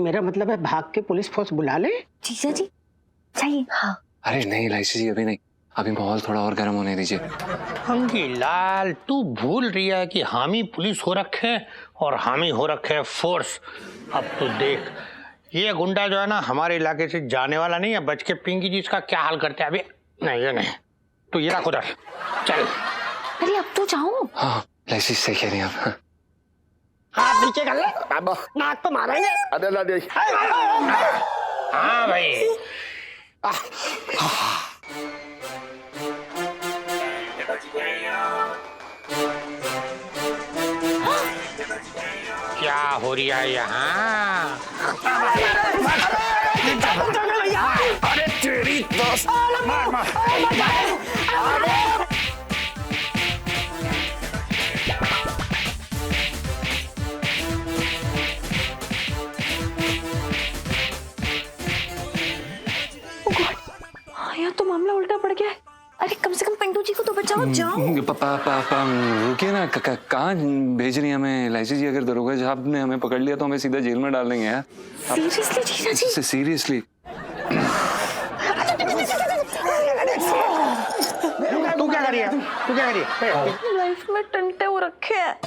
मेरा मतलब है भाग के पुलिस फोर्स बुला ले। जीजा जी चाहिए? हाँ। अरे नहीं लाइसी जी, अभी नहीं, अभी माहौल थोड़ा और गर्म होने दीजिए। अंगी लाल, तू भूल रही है कि हामी पुलिस हो रखे और हामी हो रखे फोर्स। अब तो देख, ये गुंडा जो है ना हमारे इलाके से जाने वाला नहीं है, बच के पिंकी जी इसका क्या हाल करते हैं अभी। नहीं ये नहीं, तो ये रख उधर, चल। अरे अब तो जाओ। हाँ लाइसी सही कह रही हैं आप। हाथ नीचे कर ले, नाक पे मारेंगे। अरे ना नहीं। हाँ भाई। क्या हो रहा है यहाँ? अरे तेरी दोस्त, मार मार। यार तो मामला उल्टा पड़ गया है। अरे कम से कम पिंटू जी को तो बचाओ, जाओ। पापा रुकिए ना, कहाँ भेज रही हैं हमें लाइसी जी? अगर दरोगा साहब ने हमें पकड़ लिया तो हमें सीधा जेल में डाल देंगे यार। सीरियसली जीजा जी? सीरियसली। तू क्या कर रही है? तू क्या कर रही है? लाइफ में टंटे हो रखे हैं।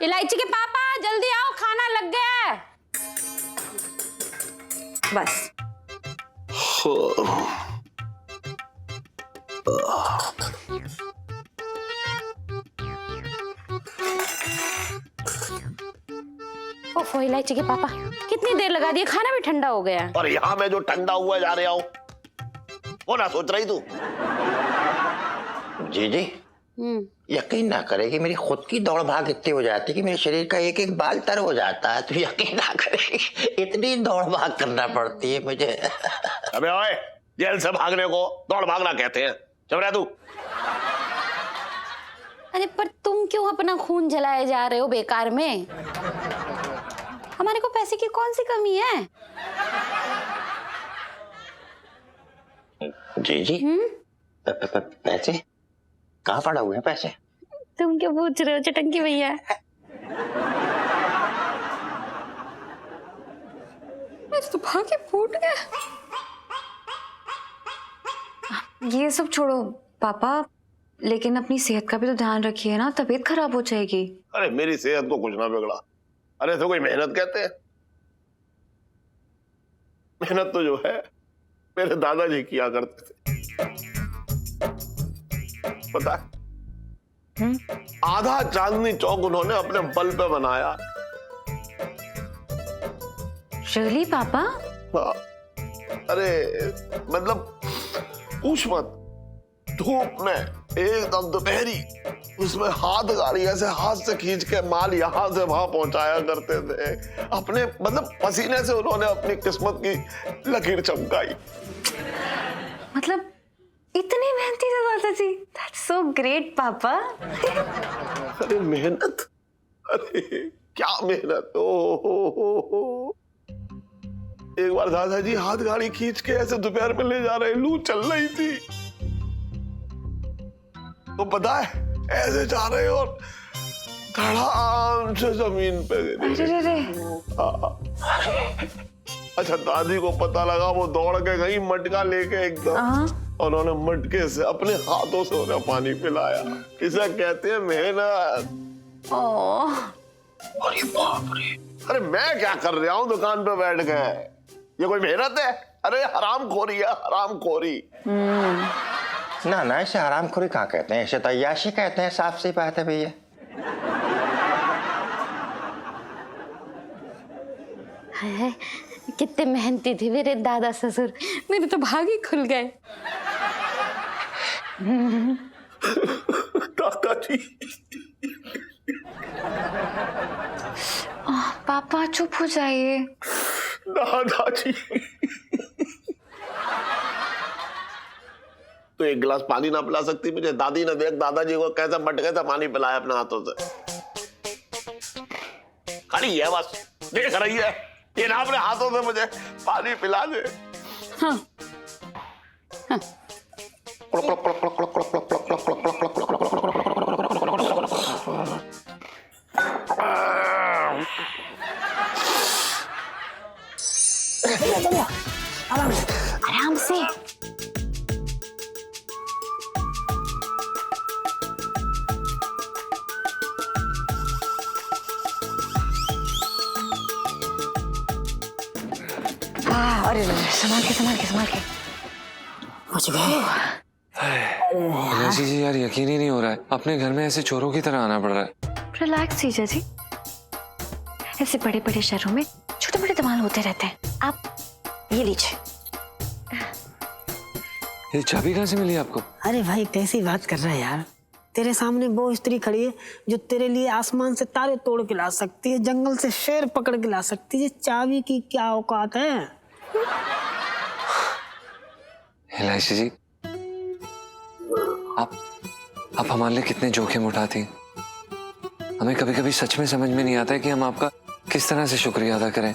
इलायची के पापा जल्दी आओ, खाना लग गया है। बस ओफो, इलायची के पापा कितनी देर लगा दी, खाना भी ठंडा हो गया। और यहाँ मैं जो ठंडा हुआ जा रहा हूँ, वो ना सोच रही तू? जी जी यकीन ना करेगी, मेरी खुद की दौड़ भाग इतनी हो जाती है कि मेरे शरीर का एक एक बाल तर हो जाता है। तो यकीन ना करेगी, इतनी दौड़ भाग करना पड़ती है मुझे। अबे ओए, जेल से भागने को दौड़ भागना कहते हैं। चल रहा तू? अरे पर तुम क्यों अपना खून जलाए जा रहे हो बेकार में? हमारे को पैसे की कौन सी कमी है? जी जी पैसे कहाँ पड़ा हुए हैं पैसे? तुम क्या पूछ रहे हो चटंकी भैया? तो भागे फूट गया। ये सब छोड़ो पापा, लेकिन अपनी सेहत का भी तो ध्यान रखिए ना, तबीयत खराब हो जाएगी। अरे मेरी सेहत को कुछ ना बिगड़ा। अरे तो कोई मेहनत कहते हैं? मेहनत तो जो है मेरे दादाजी किया करते थे, पता है? आधा चांदनी चौक उन्होंने अपने बल पे बनाया। रियली पापा? हाँ। अरे मतलब पूछ मत, धूप में एकदम दोपहरी उसमें हाथ गाड़ी ऐसे हाथ से खींच के माल यहाँ से वहां पहुंचाया करते थे। अपने मतलब पसीने से उन्होंने अपनी किस्मत की लकीर चमकाई। मतलब इतनी मेहनती थे दादा जी। दैट्स सो ग्रेट पापा। अरे मेहनत, अरे क्या मेहनत। ओ एक बार दादाजी हाथ गाड़ी खींच के ऐसे दोपहर में ले जा रहे, लू चल रही थी, तो पता है ऐसे जा रहे और धड़ाम से जमीन पे गिरे। अच्छा दादी को पता लगा, वो दौड़ के गई मटका लेके एकदम, उन्होंने मटके से अपने हाथों से उन्हें पानी पिलाया। इसे कहते हैं मेहनत। अरे बाप रे, अरे मैं क्या कर रहा हूँ दुकान पे बैठ के, ये कोई मेहनत है? अरे हरामखोरी है, हरामखोरी। ना ना, इसे हरामखोरी कहाँ कहते हैं, इसे तो अय्याशी कहते हैं। साफ सी बात है भैया। है, कितने मेहनती थे मेरे दादा ससुर, मेरे तो भाग ही खुल गए। दादाजी पापा चुप हो जाइए। दादाजी तो एक गिलास पानी ना पिला सकती मुझे? दादी ने देख दादाजी को कैसे मटके से पानी पिलाया अपने हाथों से। खाली है बस, देख रही है ये ना अपने हाथों से मुझे पानी पिला दे। हाँ। हाँ। आराम से। अरे संभाल के संभाल के संभाल के। पहुंच गए। जी जी यार, यकीन ही नहीं हो रहा है, अपने घर में ऐसे चोरों की तरह आना पड़ रहा है। रिलैक्स जीजा जी, ऐसे बड़े बड़े शहरों में छोटे बड़े धमाल होते रहते हैं। आप ये लीजिए। ये चाबी कहाँ से मिली आपको? अरे भाई कैसी बात कर रहा है यार, तेरे सामने वो स्त्री खड़ी है जो तेरे लिए आसमान से तारे तोड़ के ला सकती है, जंगल से शेर पकड़ के ला सकती है। चाबी की क्या औकात है? इलायची जी, आप हमारे लिए कितने जोखिम उठाती हैं। हमें कभी कभी सच में समझ में नहीं आता है कि हम आपका किस तरह से शुक्रिया अदा करें।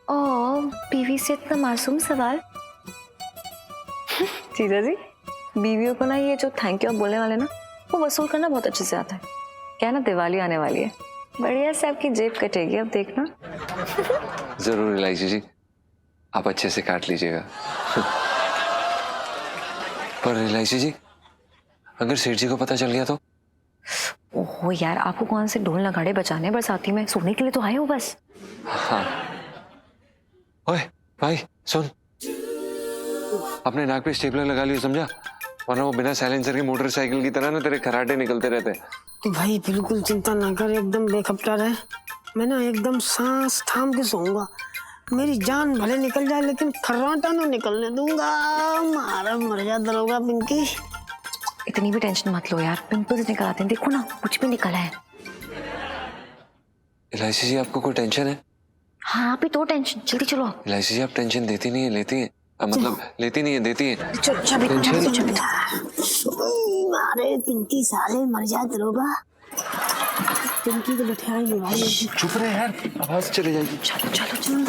ओ, बीवी से इतना मासूम सवाल। जीजा जी, बीवियों को ना ये जो थैंक यू बोलने वाले ना, वो वसूल करना बहुत अच्छे से आता है। क्या ना, दिवाली आने वाली है, बढ़िया से आपकी जेब कटेगी, अब देखना। जरूर इलायची जी, आप अच्छे से काट लीजिएगा। पर इलायची जी, अगर सेठ जी को पता चल गया तो? ओहो यार, आपको कौन से ढोल नगाड़े बजाने, बरसाती में सोने के लिए तो आए हो बस। हाँ। ओए भाई सुन, अपने नाक पे स्टेपलर लगा लियो, समझा? वरना वो बिना साइलेंसर की मोटरसाइकिल की तरह ना तेरे खराटे निकलते रहते हैं। तो भाई बिल्कुल चिंता ना कर, एकदम बेखटका रहे। मैं ना एकदम सांस थाम के सोऊंगा। मेरी जान भले निकल जाए लेकिन खर्राटा ना निकलने दूंगा। मारा मर जा दरोगा पिंकी। इतनी भी टेंशन मत लो यार, पिंपल्स निकल आते हैं, देखो ना कुछ भी निकला है। इलायची जी, आपको कोई टेंशन है? हाँ, आप ही तो टेंशन, जल्दी चलो। इलायची जी, आप टेंशन देती नहीं है, लेती है, मतलब लेती नहीं है, देती है। मारे पिंकी साले, मर जा दरोगा। पिंकी को बैठाई नहीं भाई। चुप रहे यार, आवाज चली जाएगी। चलो चलो चलो,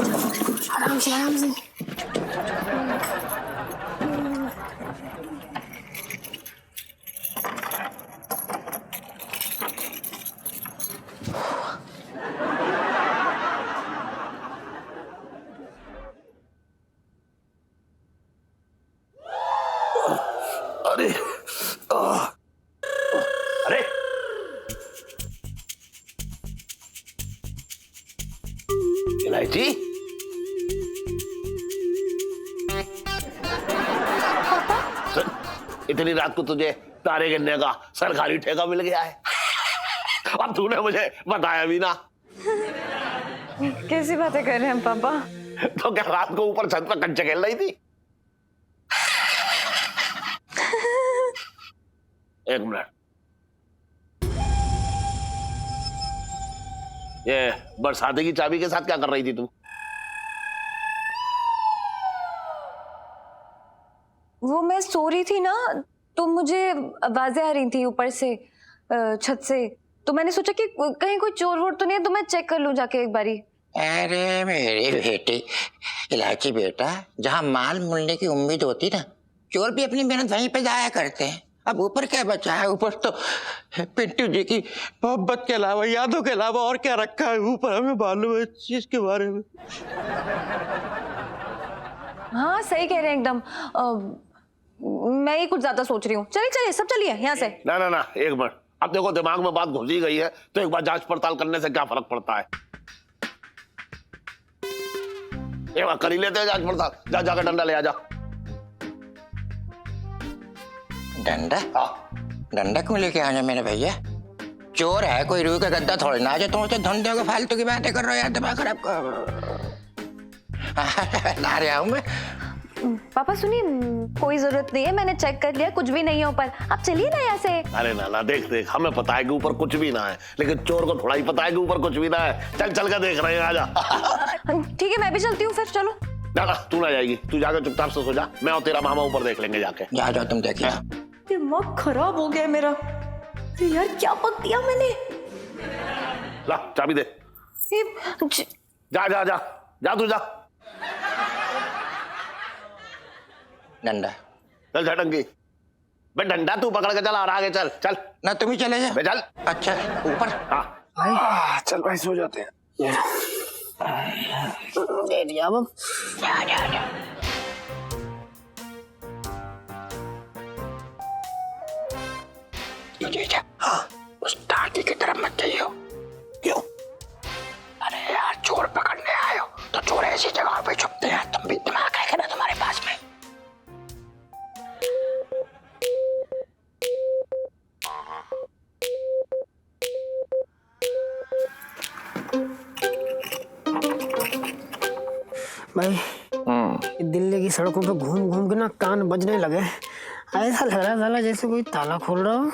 आराम से आराम से। अरे अरे इलायची, सुन, इतनी रात को तुझे तारे गिनने का सरकारी ठेका मिल गया है। अब तूने मुझे बताया भी ना। कैसी बातें कर रहे हैं पापा? तो क्या रात को ऊपर छत पर कंचे खेल रही थी? एक मिनट, ये बरसाती की चाबी के साथ क्या कर रही थी तू? वो मैं सो रही थी ना, तो मुझे आवाजें आ रही थी ऊपर से, छत से, तो मैंने सोचा कि कहीं कोई चोर वोर तो नहीं है, तो मैं चेक कर लूं जाके एक बारी। अरे मेरी बेटी, इलायची बेटा, जहाँ माल मिलने की उम्मीद होती ना, चोर भी अपनी मेहनत वहीं पे जाया करते हैं। अब ऊपर क्या बचा है? ऊपर तो पिंटू जी की मोहब्बत के अलावा, यादों के अलावा और क्या रखा है ऊपर? हमें मालूम है इस चीज के बारे में। हाँ सही कह रहे हैं एकदम। मैं ही कुछ ज्यादा सोच रही हूँ। चलिए चलिए सब चलिए यहाँ से। ना ना ना, एक मिनट। अब देखो दिमाग में बात घुस ही गई है तो एक बार जांच पड़ताल करने से क्या फर्क पड़ता है? एक बार कर ही लेते हैं जांच पड़ताल। जा जाकर डंडा ले आ जा। डंडा? हाँ। डंडा क्यों लेके आना मेरे भैया? चोर है कोई, रूह का गद्दा थोड़ी ना। जो तुम उसे धंधे को फालतू की बातें कर रहे हो यार, दिमाग खराब कर। ला रहा हूँ मैं। पापा सुनिए, कोई जरूरत नहीं है, मैंने चेक कर लिया, कुछ भी नहीं है ऊपर। आप चलिए ना यहाँ से। अरे ना ना, देख देख, हमें पता है कि ऊपर कुछ भी ना है, लेकिन चोर को थोड़ा ही पता है कि ऊपर कुछ भी ना है। चल चल कर देख रहे हैं, आजा। ठीक है मैं भी चलती हूँ फिर, चलो। ना ना, तू ना जाएगी, तू जाकर चुपचाप से सो जा। मैं और तेरा मामा ऊपर देख लेंगे जाके। जा जाओ तुम देखिए। दिमाग खराब हो गया मेरा। अरे यार क्या पक दिया मैंने। ला चाबी दे। जा जा जा जा, तू जा। डंडा चल झटंगी, बे डंडा तू पकड़ के चल और आगे चल। चल ना, तुम ही चले जाओ। चल। अच्छा ऊपर। हाँ चल भाई सो जाते हैं। दे दिया अब। जा जा जा। जा। हाँ, उस टाकी की तरफ मत जाइयो। क्यों? अरे यार, चोर पकड़ने आए हो तो चोर ऐसी जगह पे छुपते हैं। तुम भी दिमाग है ना तुम्हारे पास में? भाई दिल्ली की सड़कों पे घूम घूम के ना कान बजने लगे। ऐसा लग रहा है साला जैसे कोई ताला खोल रहा हो।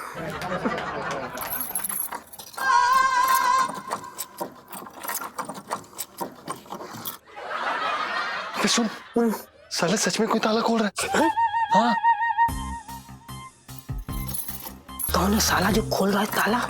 सुन, साले सच में कोई ताला खोल रहा है। हाँ। कौन है साला जो खोल रहा है ताला?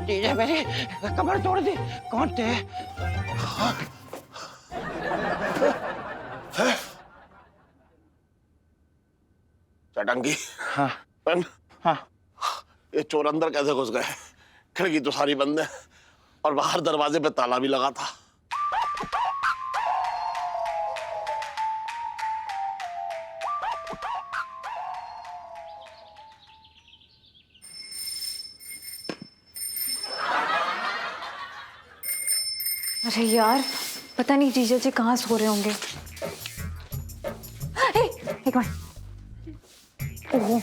जीजा मेरी कमर तोड़ दी। कौन थे? चटंगी। हाँ हाँ। ये चोर अंदर कैसे घुस गए? खिड़की तो सारी बंद है और बाहर दरवाजे पे ताला भी लगा था। अरे यार, पता नहीं जीजा जी कहाँ सो रहे होंगे। एक मिनट। ओह,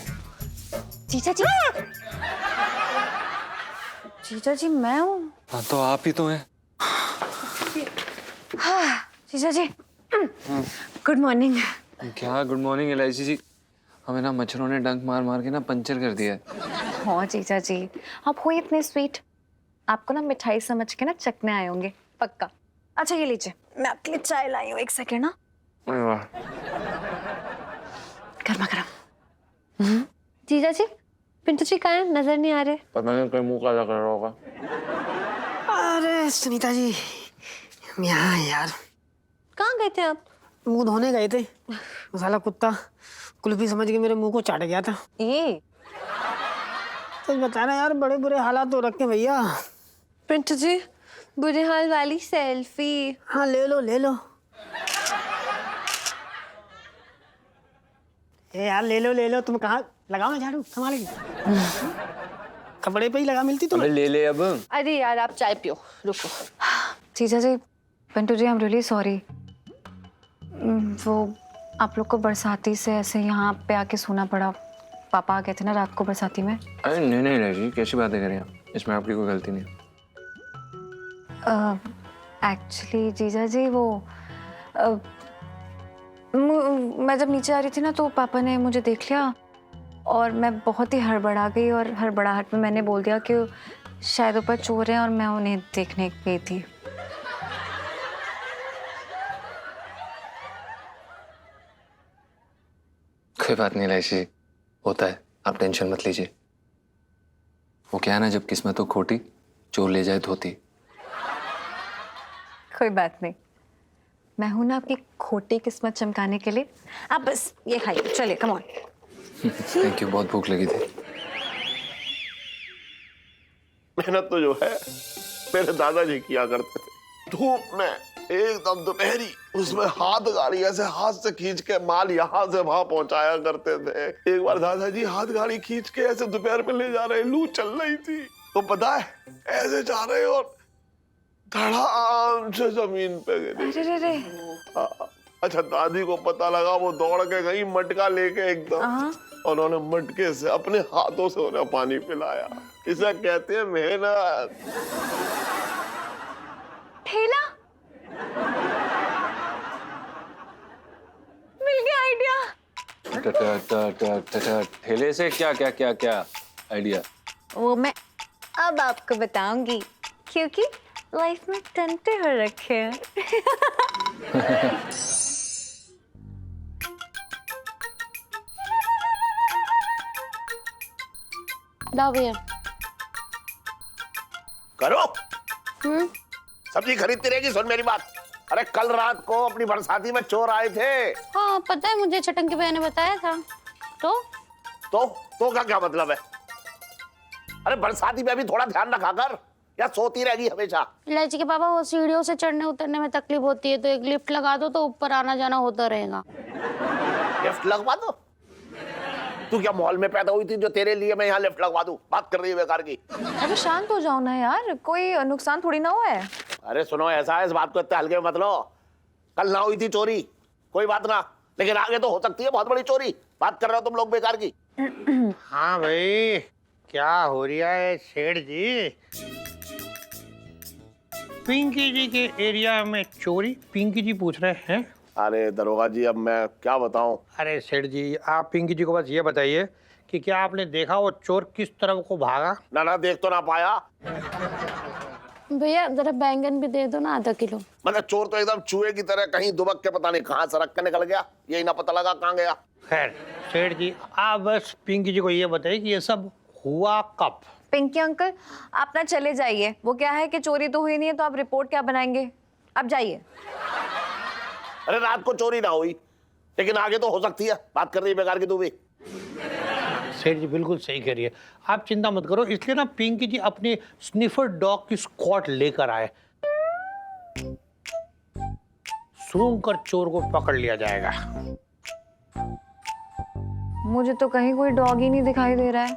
जीजा जी। जीजा जी मैं हूँ। हाँ तो आप ही तो हैं। हाँ जीजा जी, गुड मॉर्निंग। क्या गुड मॉर्निंग इलायची जी, हमें ना मच्छरों ने डंक मार मार के ना पंचर कर दिया है। हाँ जीजा जी, आप हो इतने स्वीट, आपको ना मिठाई समझ के ना चखने आए होंगे पक्का। अच्छा ये लीजिए, मैं आपके लिए चाय लाई हूँ, एक सेकेंड ना। गर्मा गर्म। जीजा जी, पिंटू जी कहाँ हैं? नजर नहीं आ रहे। पता नहीं कोई मुंह काला कर रहा होगा। अरे सुनीता जी, यहाँ यार। कहाँ गए थे आप? मुंह धोने गए थे। वो साला कुत्ता कुल्फी समझ के मेरे मुंह को चाट गया था। ये तो बता रहा यार, बड़े बुरे हालात हो रखे भैया। पिंटू जी, बुरे हाल वाली सेल्फी। हाँ ले लो ले लो। ए यार ले लो तुम कहाँ लगाओ ना झाड़ू संभालेगी कपड़े पे ही लगा मिलती तुम्हें। ले ले अब। अरे यार आप चाय पियो, रुको। जीजा जी, Pintu ji, I am really sorry. वो आप लोग को बरसाती से ऐसे यहाँ पे आके सोना पड़ा। पापा आ गए थे ना रात को बरसाती में। अरे नहीं जी, कैसी बातें करें आप, इसमें आपकी कोई गलती नहीं। एक्चुअली जीजा जी वो मैं जब नीचे आ रही थी ना तो पापा ने मुझे देख लिया और मैं बहुत ही हड़बड़ा गई और हड़बड़ाहट में मैंने बोल दिया कि शायद ऊपर चोर हैं और मैं उन्हें देखने गई थी। कोई बात नहीं लाइसी, होता है, आप टेंशन मत लीजिए। वो क्या है ना, जब किस्मत हो खोटी, चोर ले जाए धोती। कोई बात नहीं, मैं हूं ना आपकी खोटी किस्मत चमकाने के लिए। आप बस ये खाइए, चलिए कम ऑन। थैंक यू, बहुत भूख लगी थी। मेहनत तो जो है मेरे दादाजी किया करते थे, धूप में एकदम दोपहरी उसमें हाथ गाड़ी ऐसे हाथ से खींच के माल यहाँ से वहां पहुंचाया करते थे। एक बार दादाजी हाथ गाड़ी खींच के ऐसे दोपहर में ले जा रहे, लू चल रही थी, तो पता है ऐसे जा रहे और धड़ाम से जमीन पे गिरे। अच्छा दादी को पता लगा, वो दौड़ के गई मटका लेके एकदम, उन्होंने मटके से अपने हाथों से उन्हें पानी पिलाया। इसे कहते हैं मेहनत। ठेला मिल गया आइडिया। ठेले से क्या क्या क्या क्या आइडिया? वो मैं अब आपको बताऊंगी क्योंकि लाइफ में टंटे हो रखे हैं। लाओ भैया। करो सब्जी खरीदती रहेगी। सुन मेरी बात, अरे कल रात को अपनी बरसाती में चोर आए थे। हाँ पता है मुझे, छटंकी भैया ने बताया था। तो क्या मतलब है? अरे बरसाती में भी थोड़ा ध्यान रखा कर, या सोती रहेगी हमेशा? इलायची के पापा, वो सीढ़ियों से चढ़ने उतरने में तकलीफ होती है, तो एक लिफ्ट लगा दो तो ऊपर आना जाना होता रहेगा। लिफ्ट लगवा दो? तू क्या मॉल में पैदा हुई थी जो तेरे लिए मैं यहाँ लिफ्ट लगवा दूं? बात कर रही है बेकार की। अरे शांत हो जाओ ना यार, कोई नुकसान थोड़ी ना हुआ है। अरे सुनो, ऐसा है, इस बात को इतने हल्के में मत लो। कल ना हुई थी चोरी, कोई बात ना, लेकिन आगे तो हो सकती है बहुत बड़ी चोरी। बात कर रहे हो तुम लोग बेकार की। हाँ भाई, क्या हो रहा है सेठ जी? पिंकी जी के एरिया में चोरी? पिंकी जी पूछ रहे हैं। अरे दरोगा जी, अब मैं क्या बताऊं? अरे सेठ जी, आप पिंकी जी को बस ये बताइए कि क्या आपने देखा वो चोर किस तरफ को भागा? ना देख तो ना पाया। भैया जरा बैंगन भी दे दो ना, आधा किलो। मतलब चोर तो एकदम चूहे की तरह कहीं दुबक के पता नहीं कहाँ सड़क के निकल गया, यही ना पता लगा कहाँ गया। खैर सेठ जी, आप बस पिंकी जी को ये बताइए कि ये सब हुआ कब? पिंकी अंकल आप ना चले जाइए, वो क्या है कि चोरी तो हुई नहीं है तो आप रिपोर्ट क्या बनाएंगे, आप जाइए। अरे रात को चोरी ना हुई, लेकिन आगे तो हो सकती है। बात कर रही है बेकार की तू भी। सेठ जी बिल्कुल सही कह रही है, आप चिंता मत करो। इसलिए ना पिंकी जी अपने स्निफर डॉग की स्क्वाड लेकर आए, सूंघ कर चोर को पकड़ लिया जाएगा। मुझे तो कहीं कोई डॉग ही नहीं दिखाई दे रहा है।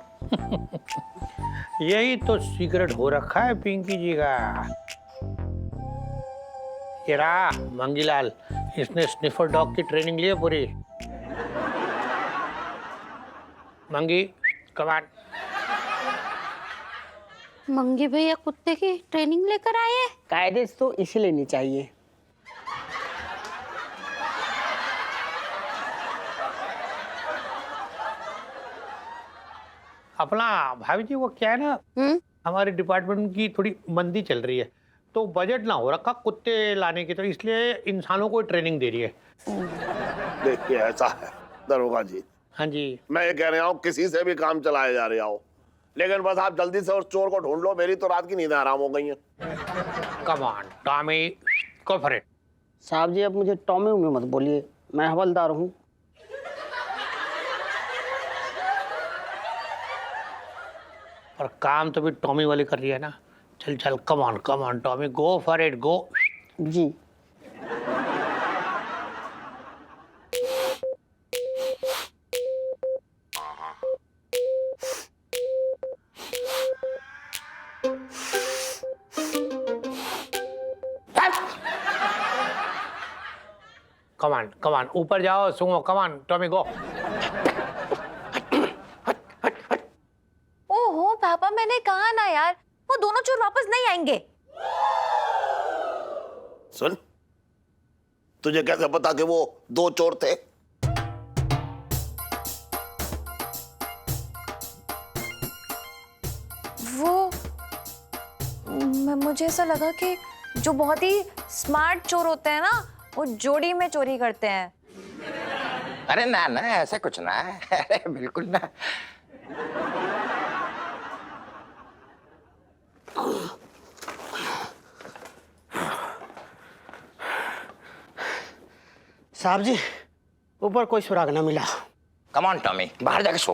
यही तो सीक्रेट हो रखा है पिंकी जी का। ये रहा मंगीलाल, इसने स्निफर डॉग की ट्रेनिंग ली है पूरी। मंगी कमान। मंगी भैया कुत्ते की ट्रेनिंग लेकर आए हैं? कायदे तो इसे लेनी चाहिए। अपना भाभी जी वो क्या है ना, हमारे डिपार्टमेंट की थोड़ी मंदी चल रही है, तो बजट ना हो रखा कुत्ते लाने की, तो इसलिए इंसानों को ट्रेनिंग दे रही है। देखिए ऐसा है दरोगा जी, हाँ जी, मैं ये कह रहा हूँ किसी से भी काम चलाए जा रहे हो, लेकिन बस आप जल्दी से उस चोर को ढूंढ लो। मेरी तो रात की नींद आराम हो गई है। कमान टॉमी गो फॉर इट। साहब जी अब मुझे टॉमी उमी मत बोलिए, मैं हवलदार हूँ। और काम तो भी टॉमी वाली कर रही है ना। चल चल come on come on Tommy, go for it go. जी कमान कमान ऊपर जाओ सुंगो कमान टॉमी गो। ओहो पापा मैंने कहा ना यार, वो दोनों चोर वापस नहीं आएंगे। सुन, तुझे कैसे पता कि वो दो चोर थे? वो मुझे ऐसा लगा कि जो बहुत ही स्मार्ट चोर होते हैं ना, वो जोड़ी में चोरी करते हैं। अरे ना ना ऐसा कुछ ना है। अरे बिल्कुल ना। साहब जी, ऊपर कोई सुराग ना मिला। कम ऑन टॉमी, बाहर जाके सो।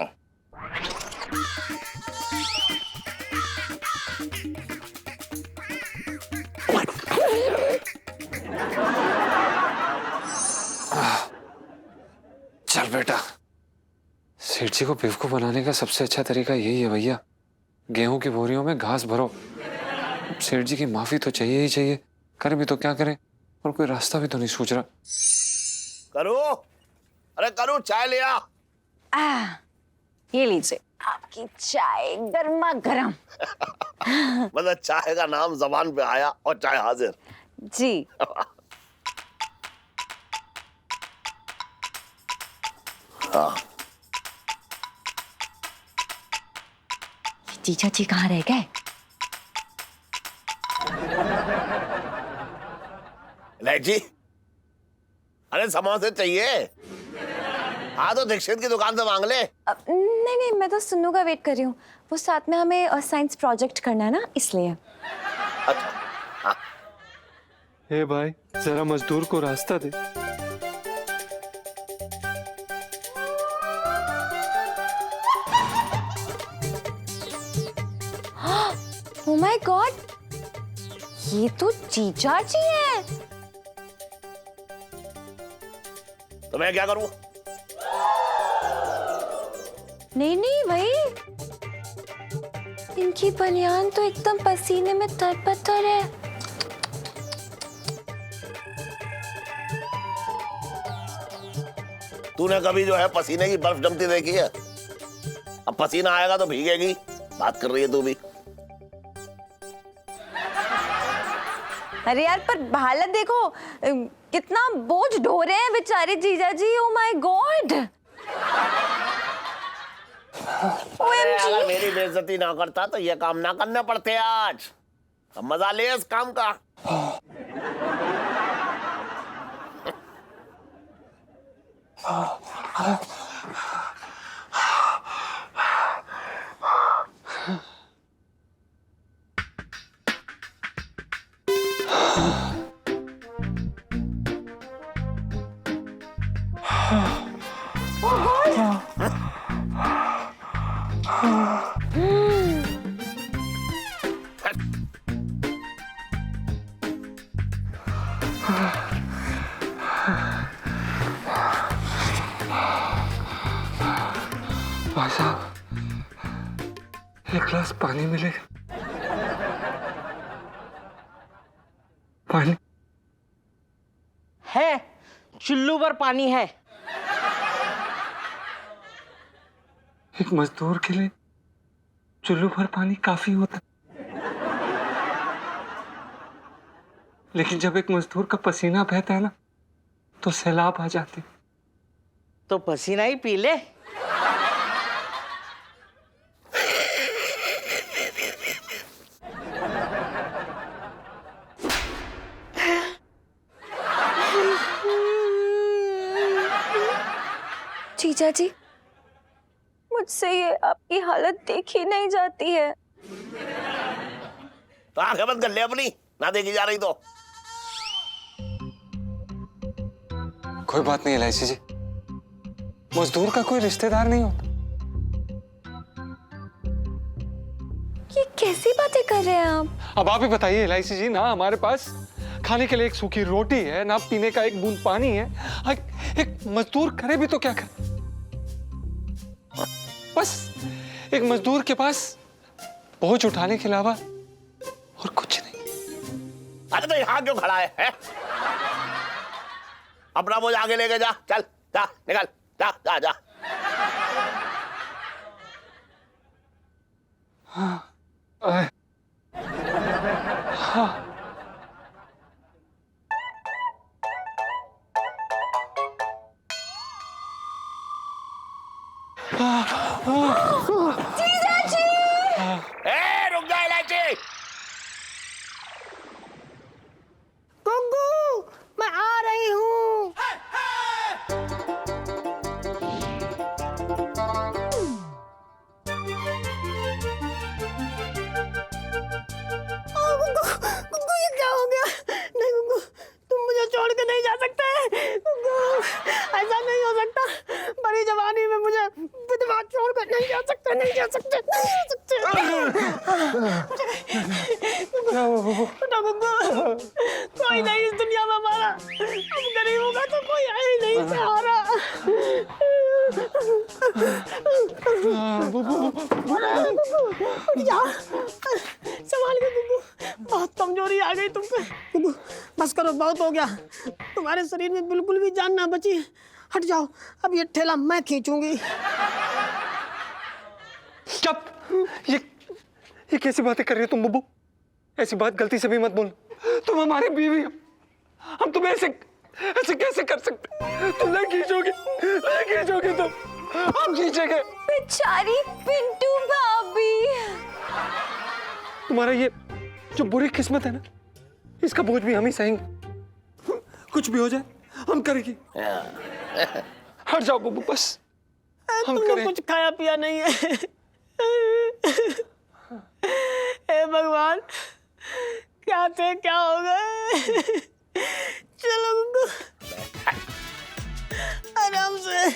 चल बेटा, सेठ जी को बेवकूफ बनाने का सबसे अच्छा तरीका यही है भैया। गेहूं की बोरियों में घास भरो। सेठ जी की माफी तो चाहिए ही चाहिए, करें भी तो क्या करें, और कोई रास्ता भी तो नहीं सूझ रहा। करो, अरे करो, चाय ले आ। ये लीजिए आपकी चाय गर्मा गर्म। मतलब चाय का नाम जबान पे आया और चाय हाजिर। जी। हाँ। जीजा जी कहाँ रह गए? जी, अरे समोसे चाहिए? हाँ तो दीक्षित की दुकान से मांग ले। नहीं नहीं, मैं तो सुन्नू का वेट कर रही हूँ। वो साथ में हमें साइंस प्रोजेक्ट करना है ना, इसलिए। अच्छा। ए भाई, जरा मजदूर को रास्ता दे। ओह माय गॉड, ये तो जीजा जी हैं। तो मैं क्या करूं? नहीं नहीं भाई, इनकी बनियान तो एकदम पसीने में तरबतर है। तूने कभी जो है पसीने की बर्फ जमती देखी है? अब पसीना आएगा तो भीगेगी। बात कर रही है तू भी। अरे यार, पर हालत देखो, कितना बोझ ढो रहे हैं बेचारे जीजा जी। Oh my God. अगर मेरी बेइज्जती ना करता तो ये काम ना करने पड़ते आज। अब मजा ले इस काम का। भाई साहब, एक गिलास पानी मिले। पानी है, चुल्लू पर पानी है। एक मजदूर के लिए चुल्लू भर पानी काफी होता, लेकिन जब एक मजदूर का पसीना बहता है ना, तो सैलाब आ जाते। तो पसीना ही पी ले। जीजा जी, मुझसे ये आपकी हालत देखी नहीं जाती है। तो आंखें बंद कर ले अपनी, ना देखी जा रही तो। कोई बात नहीं एलआईसी जी, मजदूर का कोई रिश्तेदार नहीं होता। ये कैसी बातें कर रहे हैं आप? अब आप ही बताइए एलआईसी जी, ना हमारे पास खाने के लिए एक सूखी रोटी है, ना पीने का एक बूंद पानी है। एक मजदूर करे भी तो क्या करे? बस एक मजदूर के पास बोझ उठाने के अलावा और कुछ नहीं। अरे तो यहाँ क्यों खड़ा है? अपना बोझ आगे लेके जा, चल जा, निकल, जा जा जा। रुक जा इलायची। गुग्गू, मैं आ रही हूँ। गुग्गू, ये क्या हो गया? नहीं गुग्गू, तुम मुझे छोड़ के नहीं जा सकते। गुग्गू, ऐसा नहीं हो सकता। बड़ी जवानी में मुझे विधवा छोड़ कर नहीं जा सकते, नहीं जा सकते, नहीं जा सकते। गुग्गू, कोई नहीं इस दुनिया में हमारा। हम गरीबों का तो कोई है ही नहीं सहारा। उठ जा, संभाल के गुग्गू, बहुत कमजोरी आ गई तुम पे। गुग्गू, बस करो, बहुत हो गया। तुम्हारे शरीर में बिल्कुल भी जान ना बची। हट जाओ, अब ये ठेला मैं खींचूंगी। चुप! ये कैसी बातें कर रही हो तुम बुब्बू? ऐसी बात गलती से भी मत बोल। तुम हमारी बीवी हो, हम तुम्हें ऐसे कैसे कर सकते? तुम नहीं खींचोगे तुम, हम खींचेंगे। बेचारी पिंटू भाभी। तुम्हारा ये जो बुरी किस्मत है ना, इसका बोझ भी हम ही सहेंगे। कुछ भी हो जाए हम करेंगे। हट जाओ बुब्बू, बस हम तुमने कुछ खाया पिया नहीं है। हे भगवान, क्या थे क्या हो गए। चलो गुग्गू, आराम से।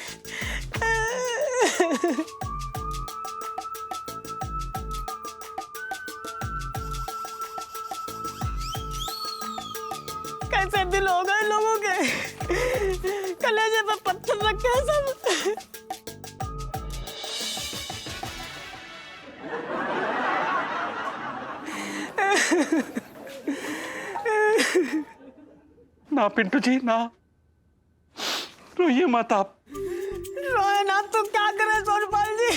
कैसे दिल हो गए लोगों के, कलेजे पे पत्थर रखे हैं सब। ना पिंटू जी ना, रोइए मत आप। रोए ना तो क्या करे सोनपाल जी।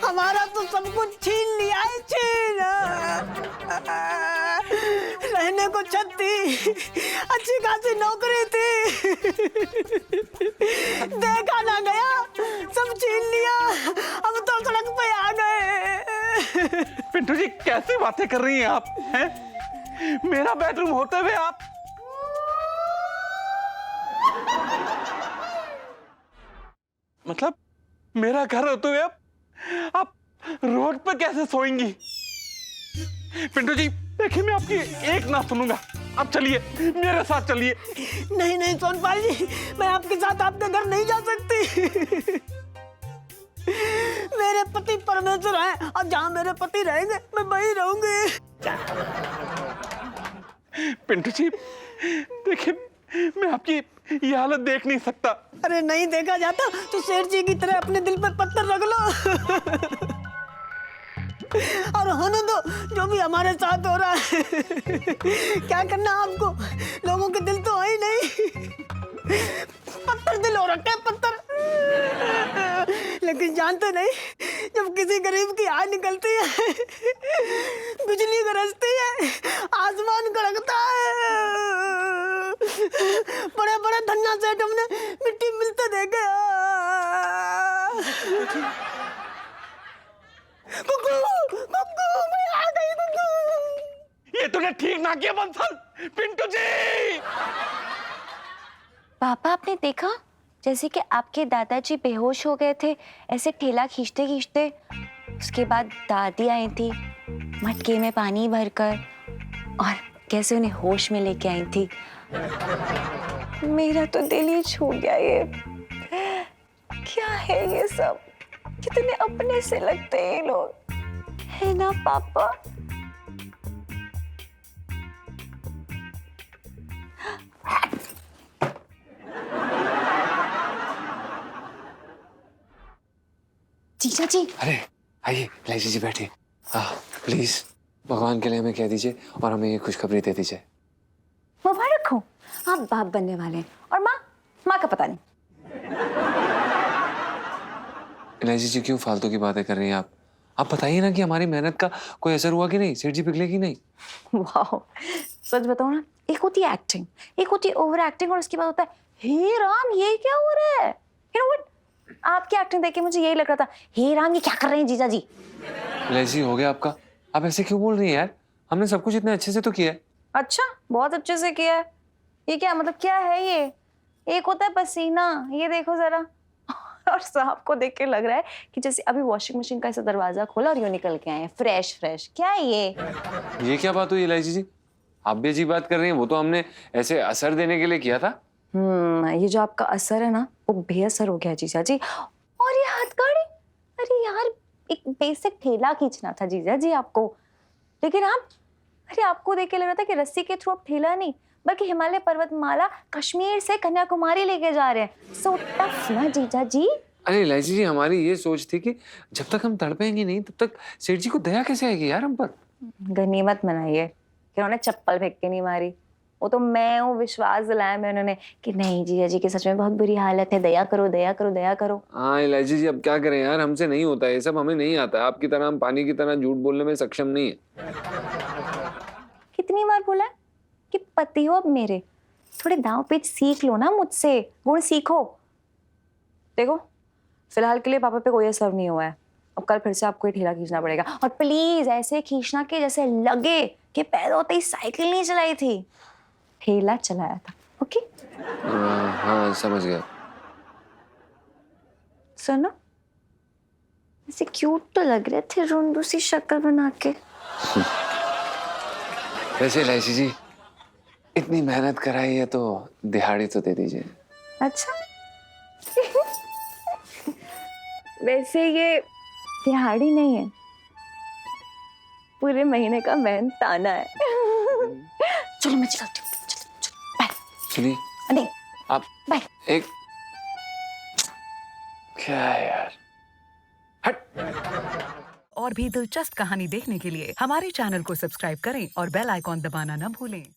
हमारा तो सब कुछ छीन लिया है, छीन। रहने को छत थी, अच्छी खासी नौकरी थी, देखा ना गया, सब छीन लिया। अब तो सड़क पे आ गए। पिंटू जी कैसी बातें कर रही हैं आप? हैं? मेरा बेडरूम होते हुए आप मतलब मेरा घर होते हुए आप रोड पर कैसे सोएंगी? पिंटू जी देखिए, मैं आपकी एक ना सुनूंगा। आप चलिए, मेरे साथ चलिए। नहीं नहीं सोनपाल जी, मैं आपके साथ आपके घर नहीं जा सकती। मेरे पति परमेश्वर हैं, और जहाँ मेरे पति रहेंगे मैं वहीं रहूंगी। पिंटू जी देखिए, मैं आपकी ये हालत देख नहीं सकता। अरे नहीं देखा जाता तो सेठ जी की तरह अपने दिल पर पत्थर रख लो। और होने दो जो भी हमारे साथ हो रहा है। क्या करना आपको, लोगों के दिल तो है ही नहीं। पत्थर दिल हो रखे हैं, पत्थर। लेकिन जानते नहीं, जब किसी गरीब की आह निकलती है, बिजली गरजती है, आसमान कड़कता है। बड़े बड़े धन्ना सेठ हमने मिट्टी मिलते देखे। गुग्गू, मैं आ गई गुग्गू। ये तूने ठीक ना किया बंसल। पिंटू जी, पापा आपने देखा जैसे कि आपके दादाजी बेहोश हो गए थे, ऐसे ठेला खींचते खींचते। उसके बाद दादी आई थी मटके में पानी भरकर, और कैसे उन्हें होश में लेके आई थी। मेरा तो दिल ही छू गया। ये क्या है ये सब? कितने अपने से लगते हैं ये लोग, है ना पापा? जीजा जी। अरे आइए इलायची जी, बैठिए। प्लीज भगवान के लिए हमें कह दीजिए और हमें ये खुशखबरी दे दीजिए। मुबारक हो, आप बाप बनने वाले हैं और माँ का पता नहीं। इलायची जी क्यों फालतू की बातें कर रही हैं आप बताइए ना कि हमारी मेहनत का कोई असर हुआ कि नहीं, सेठ जी पिघले कि नहीं? वाह, सच बताओ ना, एक होती है एक्टिंग, एक होती है ओवर एक्टिंग, और उसके बाद होता है हे राम ये क्या हो रहा है। यू नो व्हाट, आपकी एक्टिंग देख के मुझे यही लग रहा था, हे राम ये क्या कर रहे हैं जीजा जी। इलायची हो गया आपका, आप ऐसे क्यों बोल रही हैं यार? हमने सब कुछ इतने अच्छे से तो किया है। अच्छा, बहुत अच्छे से किया है। ये क्या मतलब, क्या है ये? एक होता है पसीना, ये देखो जरा, और सांप को देख के लग रहा है कि जैसे अभी वॉशिंग मशीन का ऐसा दरवाजा खोला और यूं निकल के आए हैं फ्रेश फ्रेश। क्या है ये क्या बात हुई इलायची जी? आप भी अजीब बात कर रही हैं, वो तो हमने ऐसे असर देने के लिए किया था। ये जो आपका असर है ना, वो बेअसर हो गया जीजा जी। और ये हथकड़ी, अरे यार एक बेसिक ठेला खींचना था जीजा जी आपको, लेकिन आप, अरे आपको देख के लग रहा था कि रस्सी के थ्रू आप ठेला नहीं बल्कि हिमालय पर्वतमाला कश्मीर से कन्याकुमारी लेके जा रहे हैं। सो टफ ना जीजा जी। अरे इलायची जी, हमारी ये सोच थी कि जब तक हम तड़पेंगे नहीं तब तक सेठ जी को दया कैसे आएगी यार हम पर। गनीमत मनाइए कि उन्होंने चप्पल फेंक के नहीं मारी। वो तो मैं हूँ, विश्वास दिलाया मैं उन्होंने कि नहीं जीजा जी की सच में बहुत बुरी हालत है, दया करो दया करो दया करो। हाँ इलायची जी, अब क्या करें यार, हमसे नहीं होता है ये सब, हमें नहीं आता है। आपकी तरह हम पानी की तरह झूठ बोलने में सक्षम नहीं है। कितनी बार बोला है कि पति हो अब मेरे, थोड़े दांव पेच सीख लो ना मुझसे, गुण सीखो। देखो फिलहाल के लिए पापा पे कोई असर नहीं हुआ है, अब कल फिर से आपको ये ठेला खींचना पड़ेगा, और प्लीज ऐसे खींचना कि जैसे लगे कि पैदा होते ही साइकिल नहीं चलाई थी, ठेला चलाया था। ओके? हाँ समझ गया। सुनो, ऐसे क्यूट तो लग रहे थे रुंदू सी शक्ल बना के। वैसे इलायची जी, इतनी मेहनत कराई है तो दिहाड़ी तो दे दीजिए। अच्छा वैसे ये दिहाड़ी नहीं है, पूरे महीने का मेहनताना है। चलो मैं चलती हूँ, चलो चलो बाय। सुनिए नहीं आप बाय। एक, क्या है यार, और भी दिलचस्प कहानी देखने के लिए हमारे चैनल को सब्सक्राइब करें और बेल आइकॉन दबाना न भूलें।